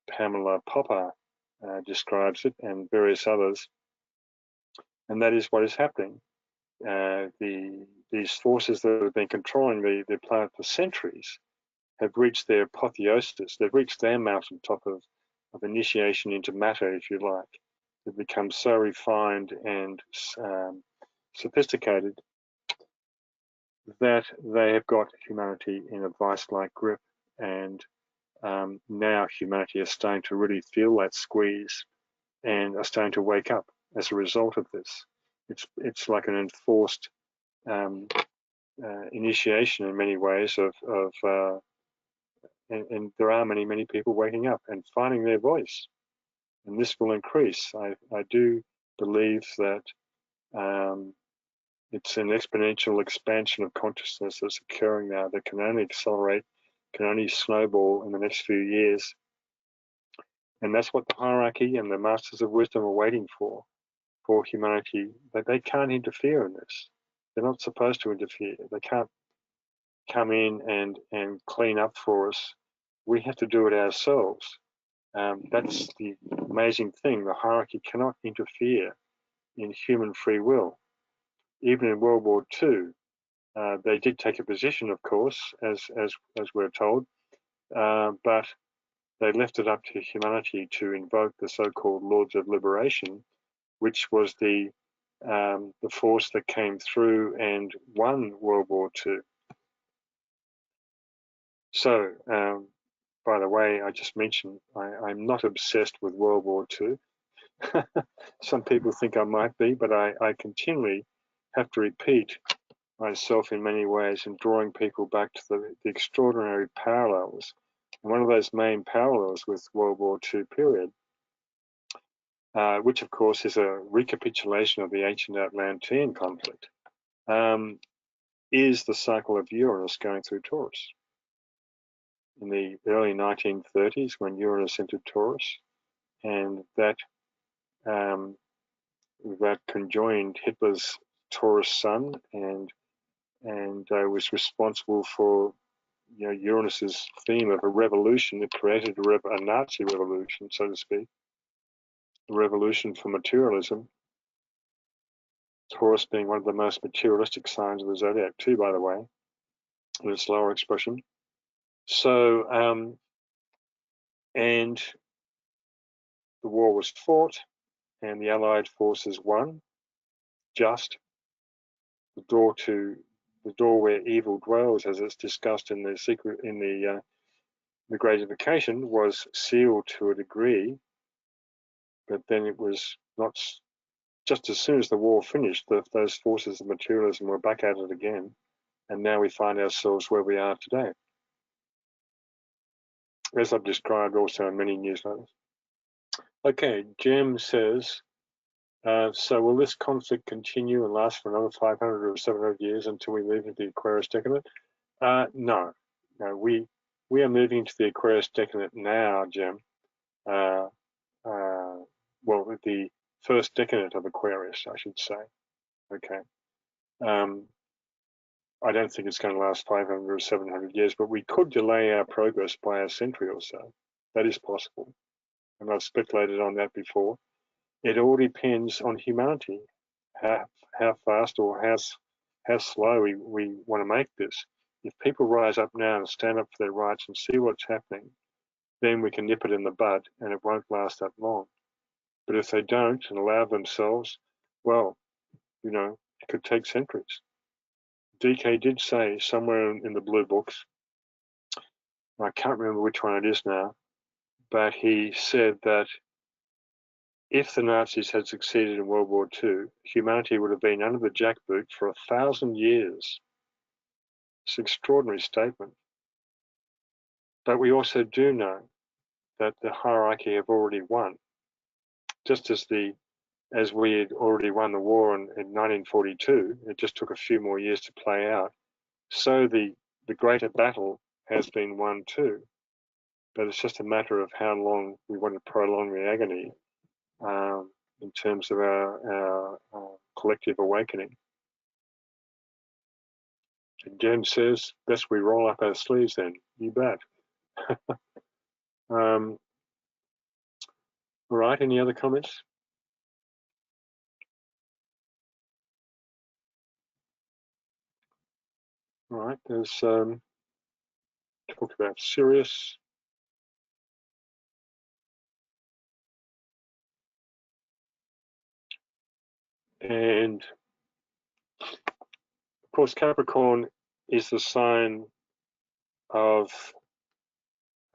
Speaker 1: Pamela Popper describes it, and various others. And that is what is happening. These forces that have been controlling the planet for centuries have reached their apotheosis. They've reached their mountaintop of initiation into matter, if you like. They've become so refined and sophisticated that they have got humanity in a vice-like grip, and now humanity is starting to really feel that squeeze and are starting to wake up as a result of this. It's like an enforced initiation in many ways and there are many people waking up and finding their voice, and this will increase. I do believe that it's an exponential expansion of consciousness that's occurring now that can only accelerate, can only snowball in the next few years. And that's what the hierarchy and the masters of wisdom are waiting for humanity, that they can't interfere in this. They're not supposed to interfere. They can't come in and clean up for us. We have to do it ourselves. That's the amazing thing. The hierarchy cannot interfere in human free will. Even in World War II, they did take a position, of course, as we're told, but they left it up to humanity to invoke the so-called Lords of Liberation, which was the force that came through and won World War II. So, by the way, I just mentioned I'm not obsessed with World War II. Some people think I might be, but I continually have to repeat myself in many ways and drawing people back to the extraordinary parallels. And one of those main parallels with World War II period, which of course is a recapitulation of the ancient Atlantean conflict, is the cycle of Uranus going through Taurus. In the early 1930s, when Uranus entered Taurus, and that conjoined Hitler's Taurus sun and was responsible for Uranus's theme of a revolution that created a Nazi revolution, so to speak, a revolution for materialism. Taurus being one of the most materialistic signs of the zodiac too, by the way, in its lower expression. So, and the war was fought, and the Allied forces won. Just the door where evil dwells, as it's discussed in the Great Invocation, was sealed to a degree, but then it was not. Just as soon as the war finished, those forces of materialism were back at it again, and now we find ourselves where we are today, as I've described also in many newsletters. Okay, Jem says, so will this conflict continue and last for another 500 or 700 years until we move into the Aquarius decadent? No, we are moving to the Aquarius decadent now, Jem. Well, the first decadent of Aquarius, I should say. Okay. I don't think it's going to last 500 or 700 years, but we could delay our progress by a century or so. That is possible. And I've speculated on that before. It all depends on humanity, how fast or how slow we want to make this. If people rise up now and stand up for their rights and see what's happening, then we can nip it in the bud and it won't last that long. But if they don't and allow themselves, well, it could take centuries. DK did say somewhere in the blue books, I can't remember which one it is now, but he said that if the Nazis had succeeded in World War II, humanity would have been under the jackboot for 1,000 years. It's an extraordinary statement. But we also do know that the hierarchy have already won. Just as we had already won the war in 1942, it just took a few more years to play out. So the greater battle has been won too. But it's just a matter of how long we want to prolong the agony in terms of our collective awakening. And Jem says, best we roll up our sleeves then. You bet. All right, any other comments? All right, there's talked about Sirius. And of course, Capricorn is the sign of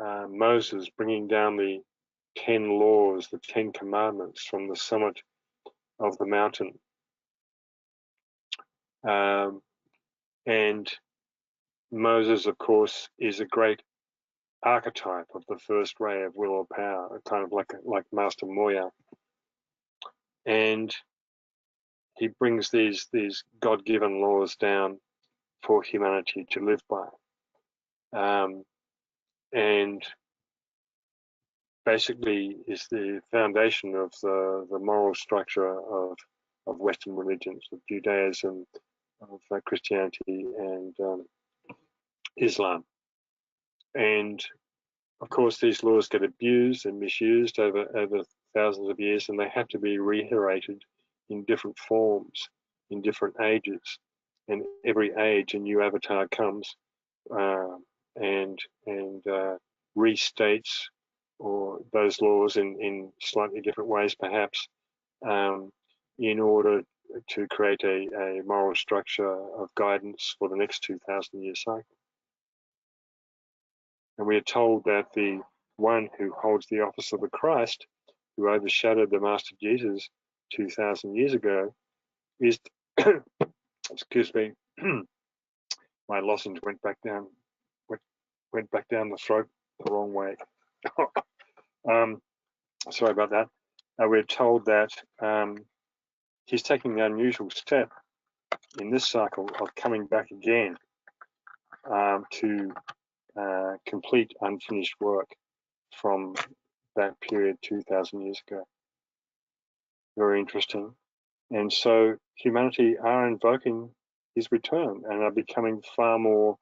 Speaker 1: Moses bringing down the 10 laws, the 10 commandments from the summit of the mountain. And Moses, of course, is a great archetype of the first ray of will or power, kind of like Master Moya. And he brings these God-given laws down for humanity to live by. And basically is the foundation of the moral structure of Western religions, of Judaism, Christianity and Islam. And of course, these laws get abused and misused over thousands of years, and they have to be reiterated in different forms, in different ages. And every age, a new avatar comes and restates or those laws in slightly different ways, perhaps, in order to create a moral structure of guidance for the next 2,000-year cycle. And we are told that the one who holds the office of the Christ, who overshadowed the Master Jesus 2,000 years ago, is, excuse me, my lozenge went back down the throat the wrong way. Sorry about that. We're told that he's taking the unusual step in this cycle of coming back again to complete unfinished work from that period 2,000 years ago. Very interesting. And so humanity are invoking his return and are becoming far more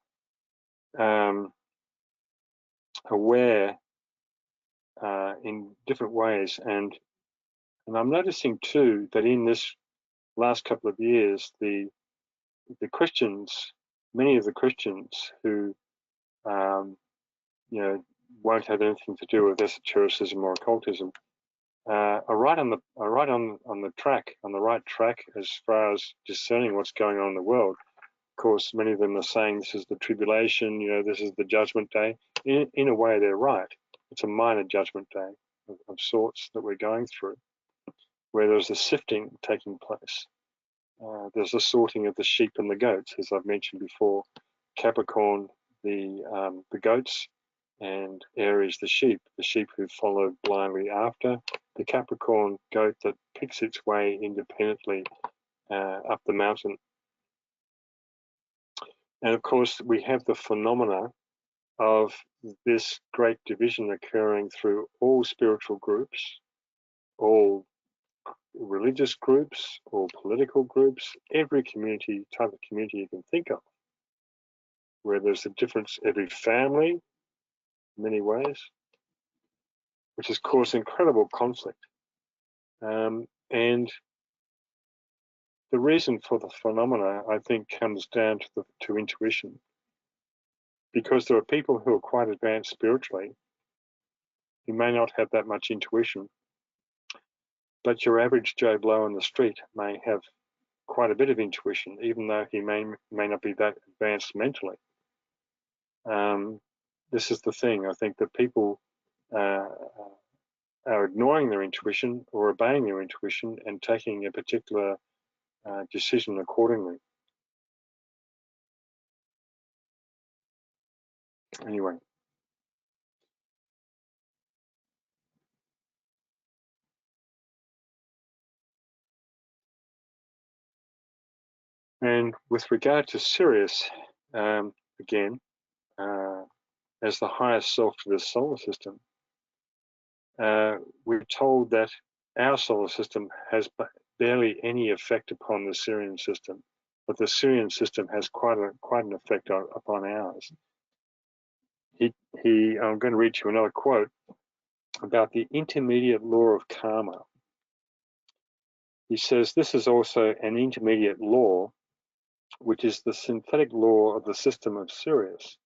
Speaker 1: aware in different ways. And I'm noticing too that in this last couple of years, the Christians, many of the Christians who won't have anything to do with esotericism or occultism, are right on the right track as far as discerning what's going on in the world. Of course, many of them are saying this is the tribulation, this is the judgment day. In a way, they're right. It's a minor judgment day of sorts that we're going through, where there's a sifting taking place. There's a sorting of the sheep and the goats, as I've mentioned before. Capricorn, the goats, and Aries, the sheep who follow blindly after the Capricorn goat that picks its way independently up the mountain. And of course, we have the phenomena of this great division occurring through all spiritual groups, all religious groups, all political groups, every type of community you can think of, where there's a difference, every family, in many ways, which has caused incredible conflict. And the reason for the phenomena, I think, comes down to intuition, because there are people who are quite advanced spiritually who may not have that much intuition, but your average Joe Blow on the street may have quite a bit of intuition, even though he may not be that advanced mentally. This is the thing. I think that people are ignoring their intuition or obeying their intuition and taking a particular decision accordingly. Anyway. And with regard to Sirius, again, as the highest self to the solar system, we're told that our solar system has barely any effect upon the Sirian system, but the Sirian system has quite an effect upon ours. I'm going to read you another quote about the intermediate law of karma. He says, this is also an intermediate law, which is the synthetic law of the system of Sirius.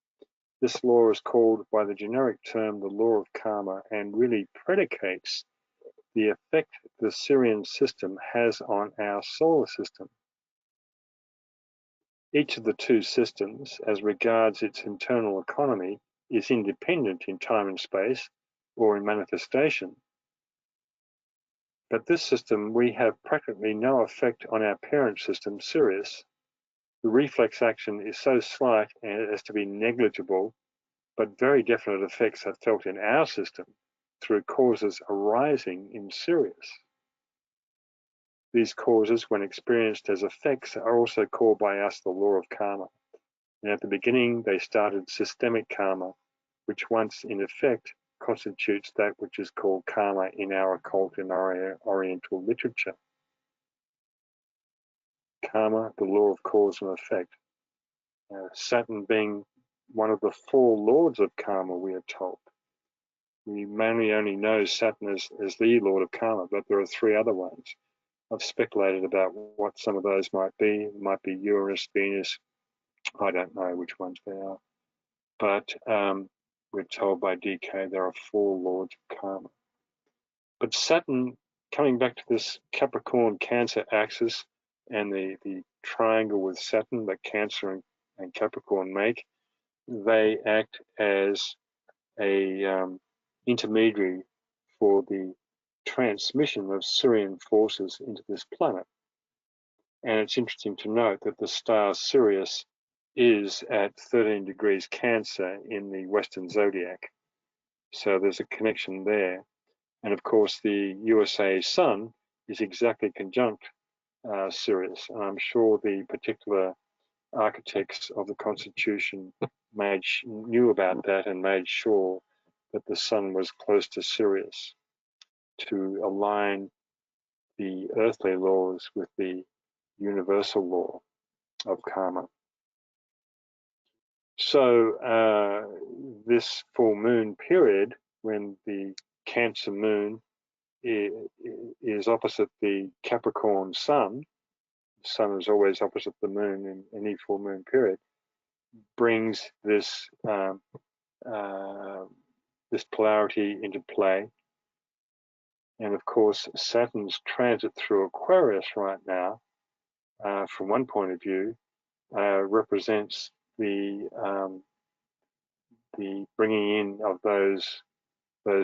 Speaker 1: This law is called by the generic term the law of karma and really predicates the effect the Sirian system has on our solar system. Each of the two systems, as regards its internal economy, is independent in time and space or in manifestation. But this system, we have practically no effect on our parent system, Sirius. The reflex action is so slight as to be negligible, but very definite effects are felt in our system through causes arising in Sirius. These causes, when experienced as effects, are also called by us the law of karma. And at the beginning, they started systemic karma, which once in effect constitutes that which is called karma in our occult and Oriental literature. karma, the law of cause and effect. Saturn being one of the 4 lords of karma, we are told. We mainly only know Saturn as the lord of karma, but there are 3 other ones. I've speculated about what some of those might be. It might be Uranus, Venus. I don't know which ones they are. But we're told by DK there are 4 lords of karma. But Saturn, coming back to this Capricorn-Cancer axis and the triangle with Saturn that Cancer and Capricorn make, they act as a intermediary for the transmission of Sirian forces into this planet. And it's interesting to note that the star Sirius is at 13 degrees Cancer in the Western Zodiac. So there's a connection there. And of course, the USA Sun is exactly conjunct Sirius. And I'm sure the particular architects of the Constitution knew about that and made sure that the Sun was close to Sirius to align the earthly laws with the universal law of karma. So this full moon period, when the Cancer moon is opposite the Capricorn sun, the sun is always opposite the moon in any full moon period, brings this this polarity into play. And of course, Saturn's transit through Aquarius right now, from one point of view, represents the bringing in of those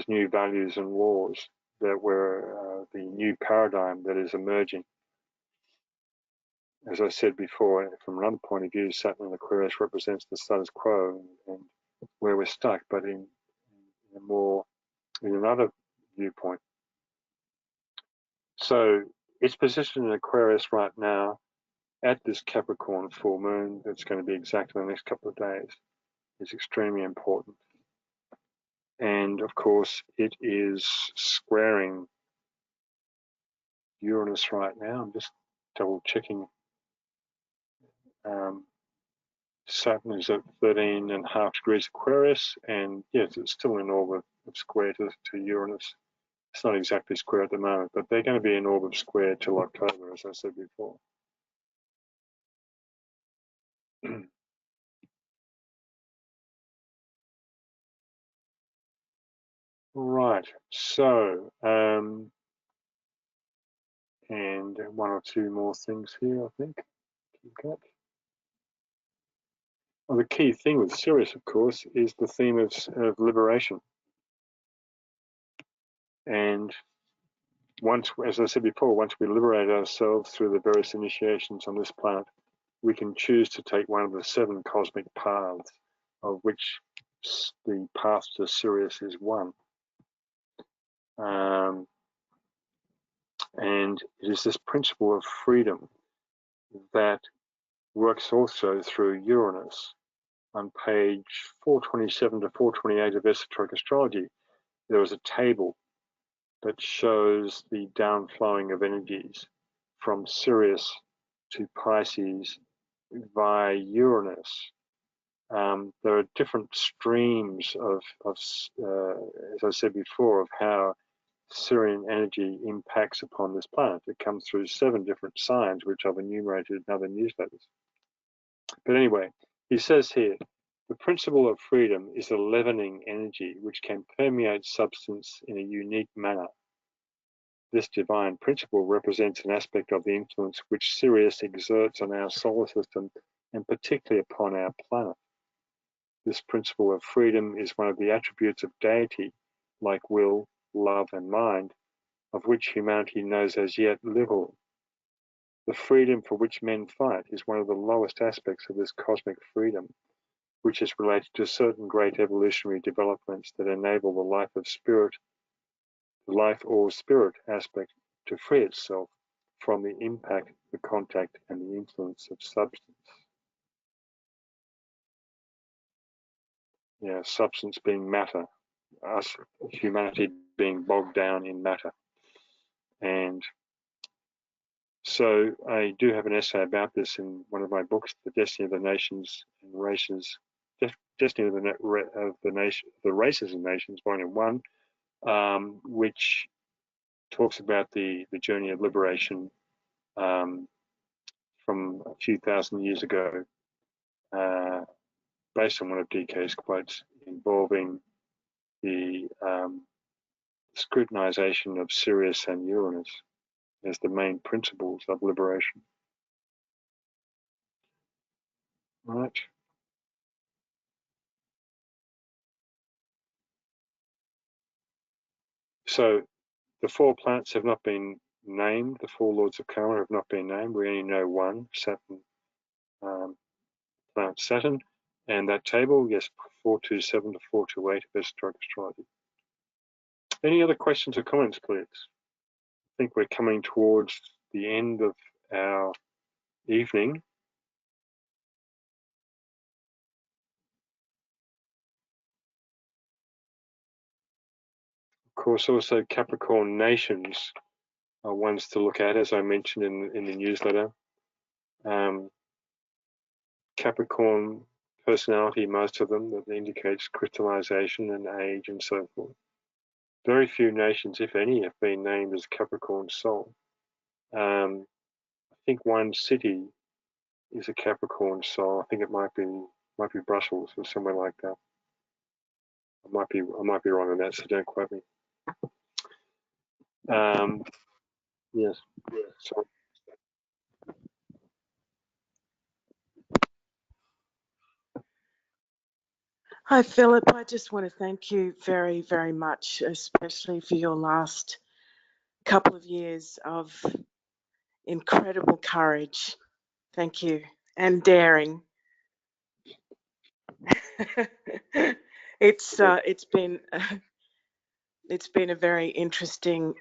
Speaker 1: new values and laws that were the new paradigm that is emerging. As I said before, from another point of view, Saturn in Aquarius represents the status quo and where we're stuck, but in another viewpoint. So it's positioned in Aquarius right now at this Capricorn full moon that's going to be exact in the next couple of days. Is extremely important. And of course, it is squaring Uranus right now. I'm just double checking. Saturn is at 13.5 degrees Aquarius, and yes, it's still in orbit of square to Uranus. It's not exactly square at the moment, but they're going to be in orbit square till October, as I said before. Right, so, and 1 or 2 more things here, I think. Well, the key thing with Sirius, of course, is the theme of liberation. And once, as I said before, once we liberate ourselves through the various initiations on this planet, we can choose to take one of the 7 cosmic paths, of which the path to Sirius is one. And it is this principle of freedom that works also through Uranus. On page 427 to 428 of Esoteric Astrology, there is a table that shows the downflowing of energies from Sirius to Pisces via Uranus. There are different streams of as I said before, of how Sirian energy impacts upon this planet. It comes through 7 different signs, which I've enumerated in other newsletters. But anyway, he says here, the principle of freedom is a leavening energy which can permeate substance in a unique manner. This divine principle represents an aspect of the influence which Sirius exerts on our solar system and particularly upon our planet. This principle of freedom is one of the attributes of deity, like will, love, and mind, of which humanity knows as yet little. The freedom for which men fight is one of the lowest aspects of this cosmic freedom, which is related to certain great evolutionary developments that enable the life or spirit aspect to free itself from the impact, the contact, and the influence of substance. Yeah, substance being matter, us, humanity being bogged down in matter. And So I do have an essay about this in one of my books, The Destiny of the Nations and Races, Destiny of the Races and Nations, Volume 1, which talks about the journey of liberation from a few thousand years ago, based on one of DK's quotes, involving the scrutinization of Sirius and Uranus as the main principles of liberation. Right. So the 4 planets have not been named. The 4 lords of karma have not been named. We only know one, Saturn, planet Saturn. And that table, yes, 427 to 428 of esoteric astrology. Any other questions or comments, please? I think we're coming towards the end of our evening. Of course, also Capricorn nations are ones to look at, as I mentioned in the newsletter. Capricorn personality, most of them, that indicates crystallization and age and so forth. Very few nations, if any, have been named as Capricorn soul. I think one city is a Capricorn soul. I think it might be Brussels or somewhere like that. I might be wrong on that, so don't quote me. Yes. So,
Speaker 2: Hi, Philip. I just want to thank you very, very much, especially for your last couple of years of incredible courage. Thank you. And daring. It's been a very interesting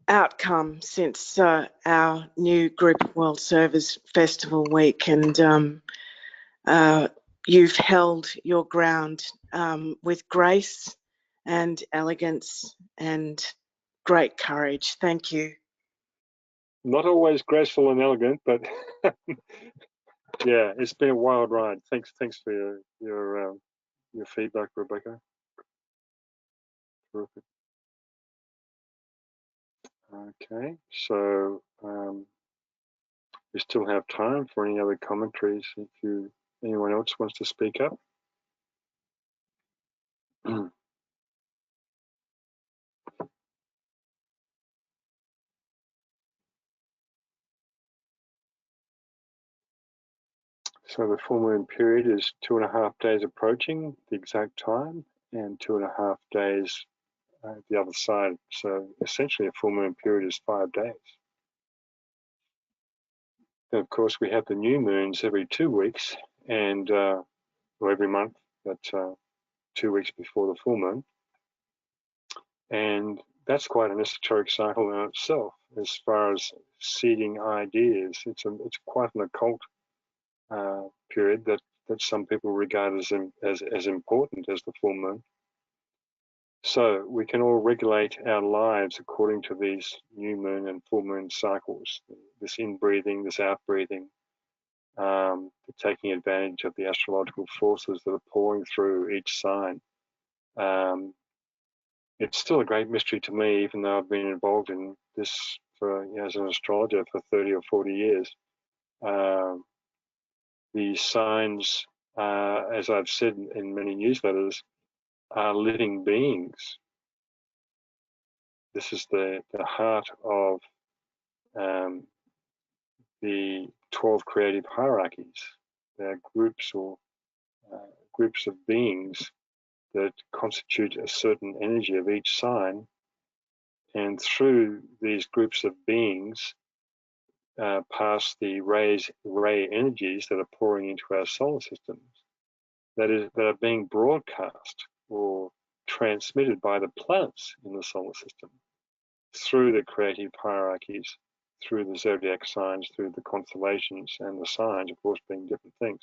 Speaker 2: outcome since our new Group World Service Festival week, and you've held your ground with grace and elegance and great courage. Thank you.
Speaker 1: not always graceful and elegant, but yeah, it's been a wild ride. Thanks for your feedback, Rebecca. Terrific. Okay, so we still have time for any other commentaries if anyone else wants to speak up. So the full moon period is 2.5 days approaching the exact time, and 2.5 days the other side. So essentially a full moon period is 5 days. And of course we have the new moons every 2 weeks, and or every month, but 2 weeks before the full moon. And that's quite an esoteric cycle in itself as far as seeding ideas. It's quite an occult period that some people regard as important as the full moon. So we can all regulate our lives according to these new moon and full moon cycles, this in-breathing, this out-breathing, taking advantage of the astrological forces that are pouring through each sign. It's still a great mystery to me, even though I've been involved in this as an astrologer for 30 or 40 years. These signs, as I've said in many newsletters, are living beings. This is the heart of the 12 creative hierarchies. They're groups of beings that constitute a certain energy of each sign, and through these groups of beings pass the ray energies that are pouring into our solar systems, that are being broadcast or transmitted by the planets in the solar system through the creative hierarchies, through the zodiac signs, through the constellations, and the signs, of course, being different things.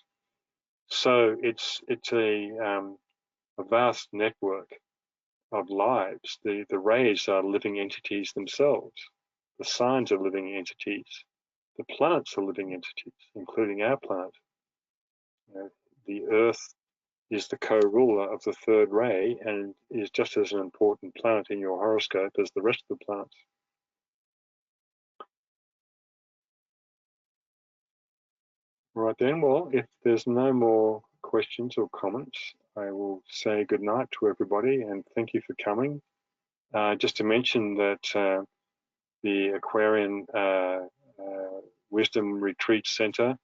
Speaker 1: So it's a vast network of lives. The rays are living entities themselves. The signs are living entities. The planets are living entities, including our planet. The Earth is the co-ruler of the third ray and is just as an important planet in your horoscope as the rest of the planets. Right then, well, if there's no more questions or comments, I will say goodnight to everybody and thank you for coming. Just to mention that the Aquarian Wisdom Retreat Center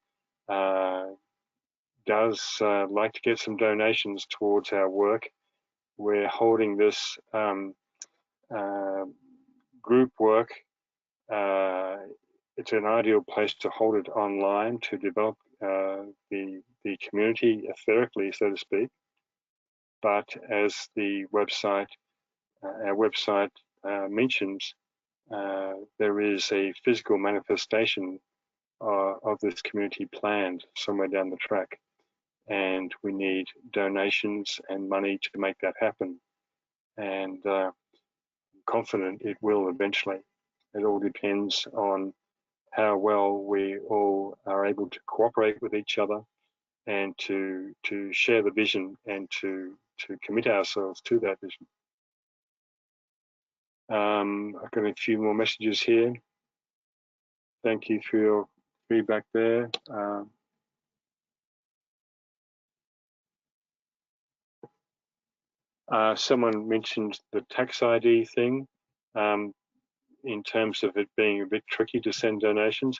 Speaker 1: does like to get some donations towards our work. We're holding this group work. It's an ideal place to hold it online to develop the community etherically, so to speak. But as the website, our website mentions, there is a physical manifestation of this community planned somewhere down the track. And we need donations and money to make that happen. And I'm confident it will eventually. It all depends on how well we all are able to cooperate with each other and to share the vision and to commit ourselves to that vision. I've got a few more messages here. Thank you for your feedback there. Someone mentioned the tax ID thing in terms of it being a bit tricky to send donations.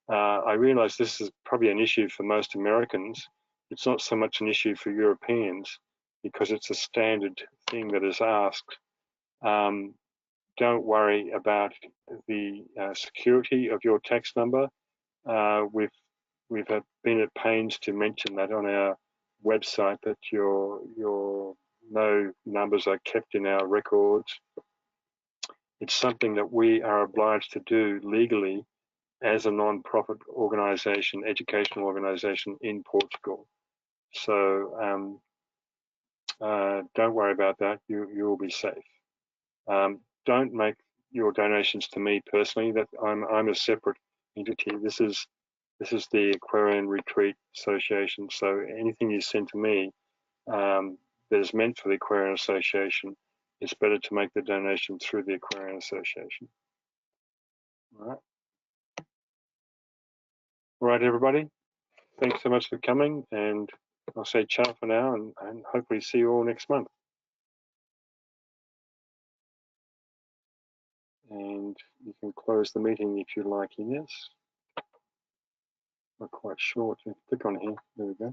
Speaker 1: I realize this is probably an issue for most Americans. It's not so much an issue for Europeans because it's a standard thing that is asked. Don't worry about the security of your tax number. We've been at pains to mention that on our website, that your no numbers are kept in our records. It's something that we are obliged to do legally as a non-profit organisation, educational organisation in Portugal. So don't worry about that. You will be safe. Don't make your donations to me personally. That I'm a separate entity. This is the Aquarian Retreat Association. So anything you send to me that is meant for the Aquarian Association, it's better to make the donation through the Aquarian Association. All right. All right, everybody. Thanks so much for coming, and I'll say ciao for now, and hopefully see you all next month. And you can close the meeting if you like, Ines. Not quite sure. Click on here. There we go.